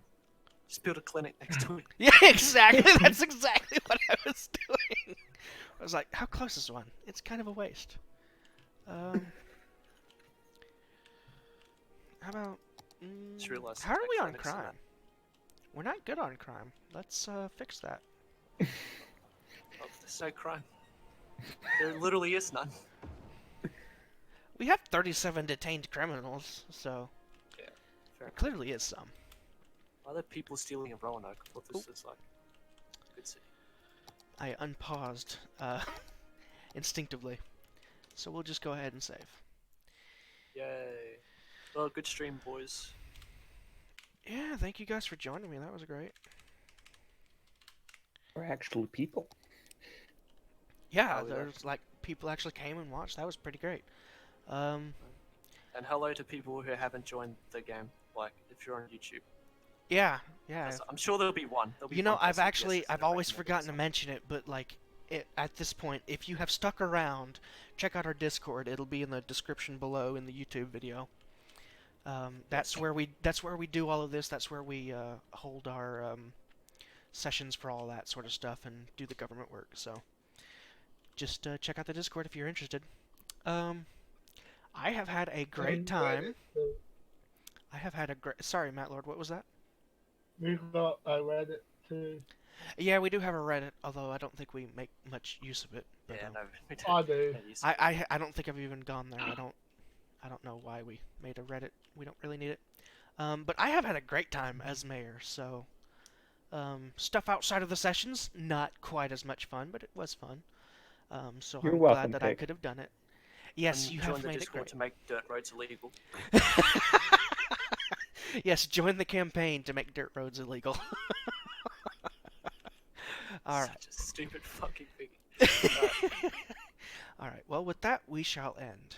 Just build a clinic next to it. Yeah, exactly. That's exactly what I was doing. I was like, how close is one? It's kind of a waste. How about... Just realised how are there's we no on clinics in crime? that. We're not good on crime. Let's fix that. Oh, there's no crime. There literally is none. We have 37 detained criminals, so Fair there enough. clearly is some. Other people stealing in Roanoke. I thought this was like a good city. I unpaused instinctively. So we'll just go ahead and save. Yay. Well, good stream, boys. Yeah, thank you guys for joining me. That was great. We're actually people. Yeah, Oh, yeah. there's like people actually came and watched. That was pretty great. And hello to people who haven't joined the game. Like, if you're on YouTube. Yeah, yeah. I'm sure there'll be one. There'll be You know, one I've person who actually, guesses I've and always recommends forgotten to something. mention it, but like, at this point, if you have stuck around, check out our Discord. It'll be in the description below in the YouTube video. That's where we do all of this. That's where we hold our sessions for all that sort of stuff and do the government work. So, just check out the Discord if you're interested. I have had a great And time. Reddit, too. I have had a great. Sorry, Matt Lord. What was that? We've got a Reddit too. Yeah, we do have a Reddit, although I don't think we make much use of it. But, Yeah, no, we don't. I do. don't use it. I don't think I've even gone there. I don't know why we made a Reddit. We don't really need it. But I have had a great time as mayor, so Stuff outside of the sessions, not quite as much fun, but it was fun. So You're I'm glad welcome, that I Pig. could have done it. Yes, And you join have the made it Discord great. to make dirt roads illegal. Yes, join the campaign to make dirt roads illegal. All right. Such a stupid fucking thing. All right. Well, with that, we shall end.